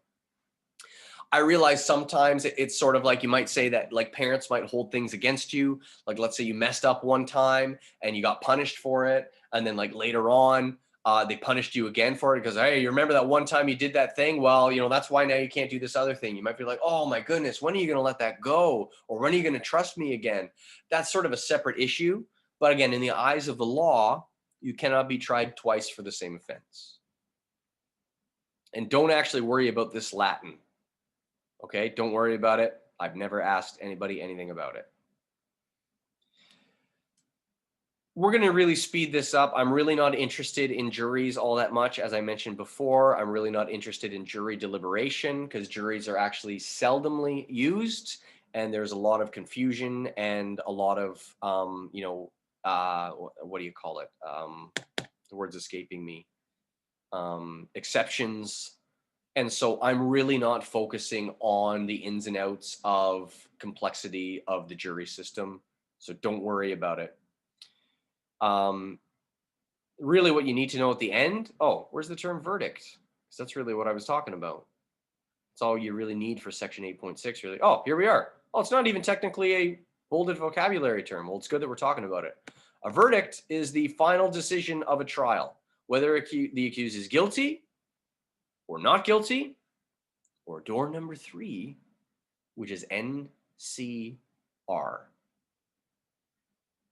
S1: I realize sometimes it's sort of like, you might say that like parents might hold things against you. Like, let's say you messed up one time and you got punished for it. And then like later on, they punished you again for it because, hey, you remember that one time you did that thing? Well, you know, that's why now you can't do this other thing. You might be like, oh my goodness, when are you going to let that go? Or when are you going to trust me again? That's sort of a separate issue. But again, in the eyes of the law, you cannot be tried twice for the same offense. And don't actually worry about this Latin. Okay, don't worry about it. I've never asked anybody anything about it. We're going to really speed this up. I'm really not interested in juries all that much. As I mentioned before, I'm really not interested in jury deliberation because juries are actually seldomly used and there's a lot of confusion and a lot of, what do you call it? The word's escaping me. Exceptions. And so I'm really not focusing on the ins and outs of complexity of the jury system. So don't worry about it. Really what you need to know at the end, oh, where's the term verdict? Because that's really what I was talking about. That's all you really need for section 8.6. Really, oh, here we are. Oh, it's not even technically a bolded vocabulary term. Well, it's good that we're talking about it. A verdict is the final decision of a trial, whether the accused is guilty or not guilty, or door number 3, which is NCR.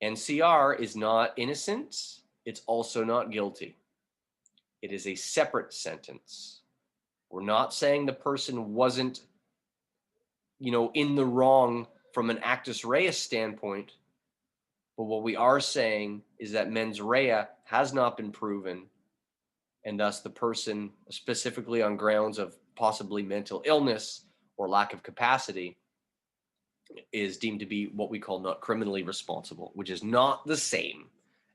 S1: NCR is not innocent. It's also not guilty. It is a separate sentence. We're not saying the person wasn't, in the wrong from an actus reus standpoint. But what we are saying is that mens rea has not been proven. And thus the person, specifically on grounds of possibly mental illness or lack of capacity, is deemed to be what we call not criminally responsible, which is not the same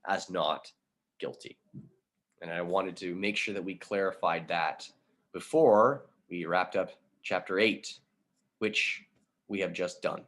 S1: as not guilty. And I wanted to make sure that we clarified that before we wrapped up chapter 8, which we have just done.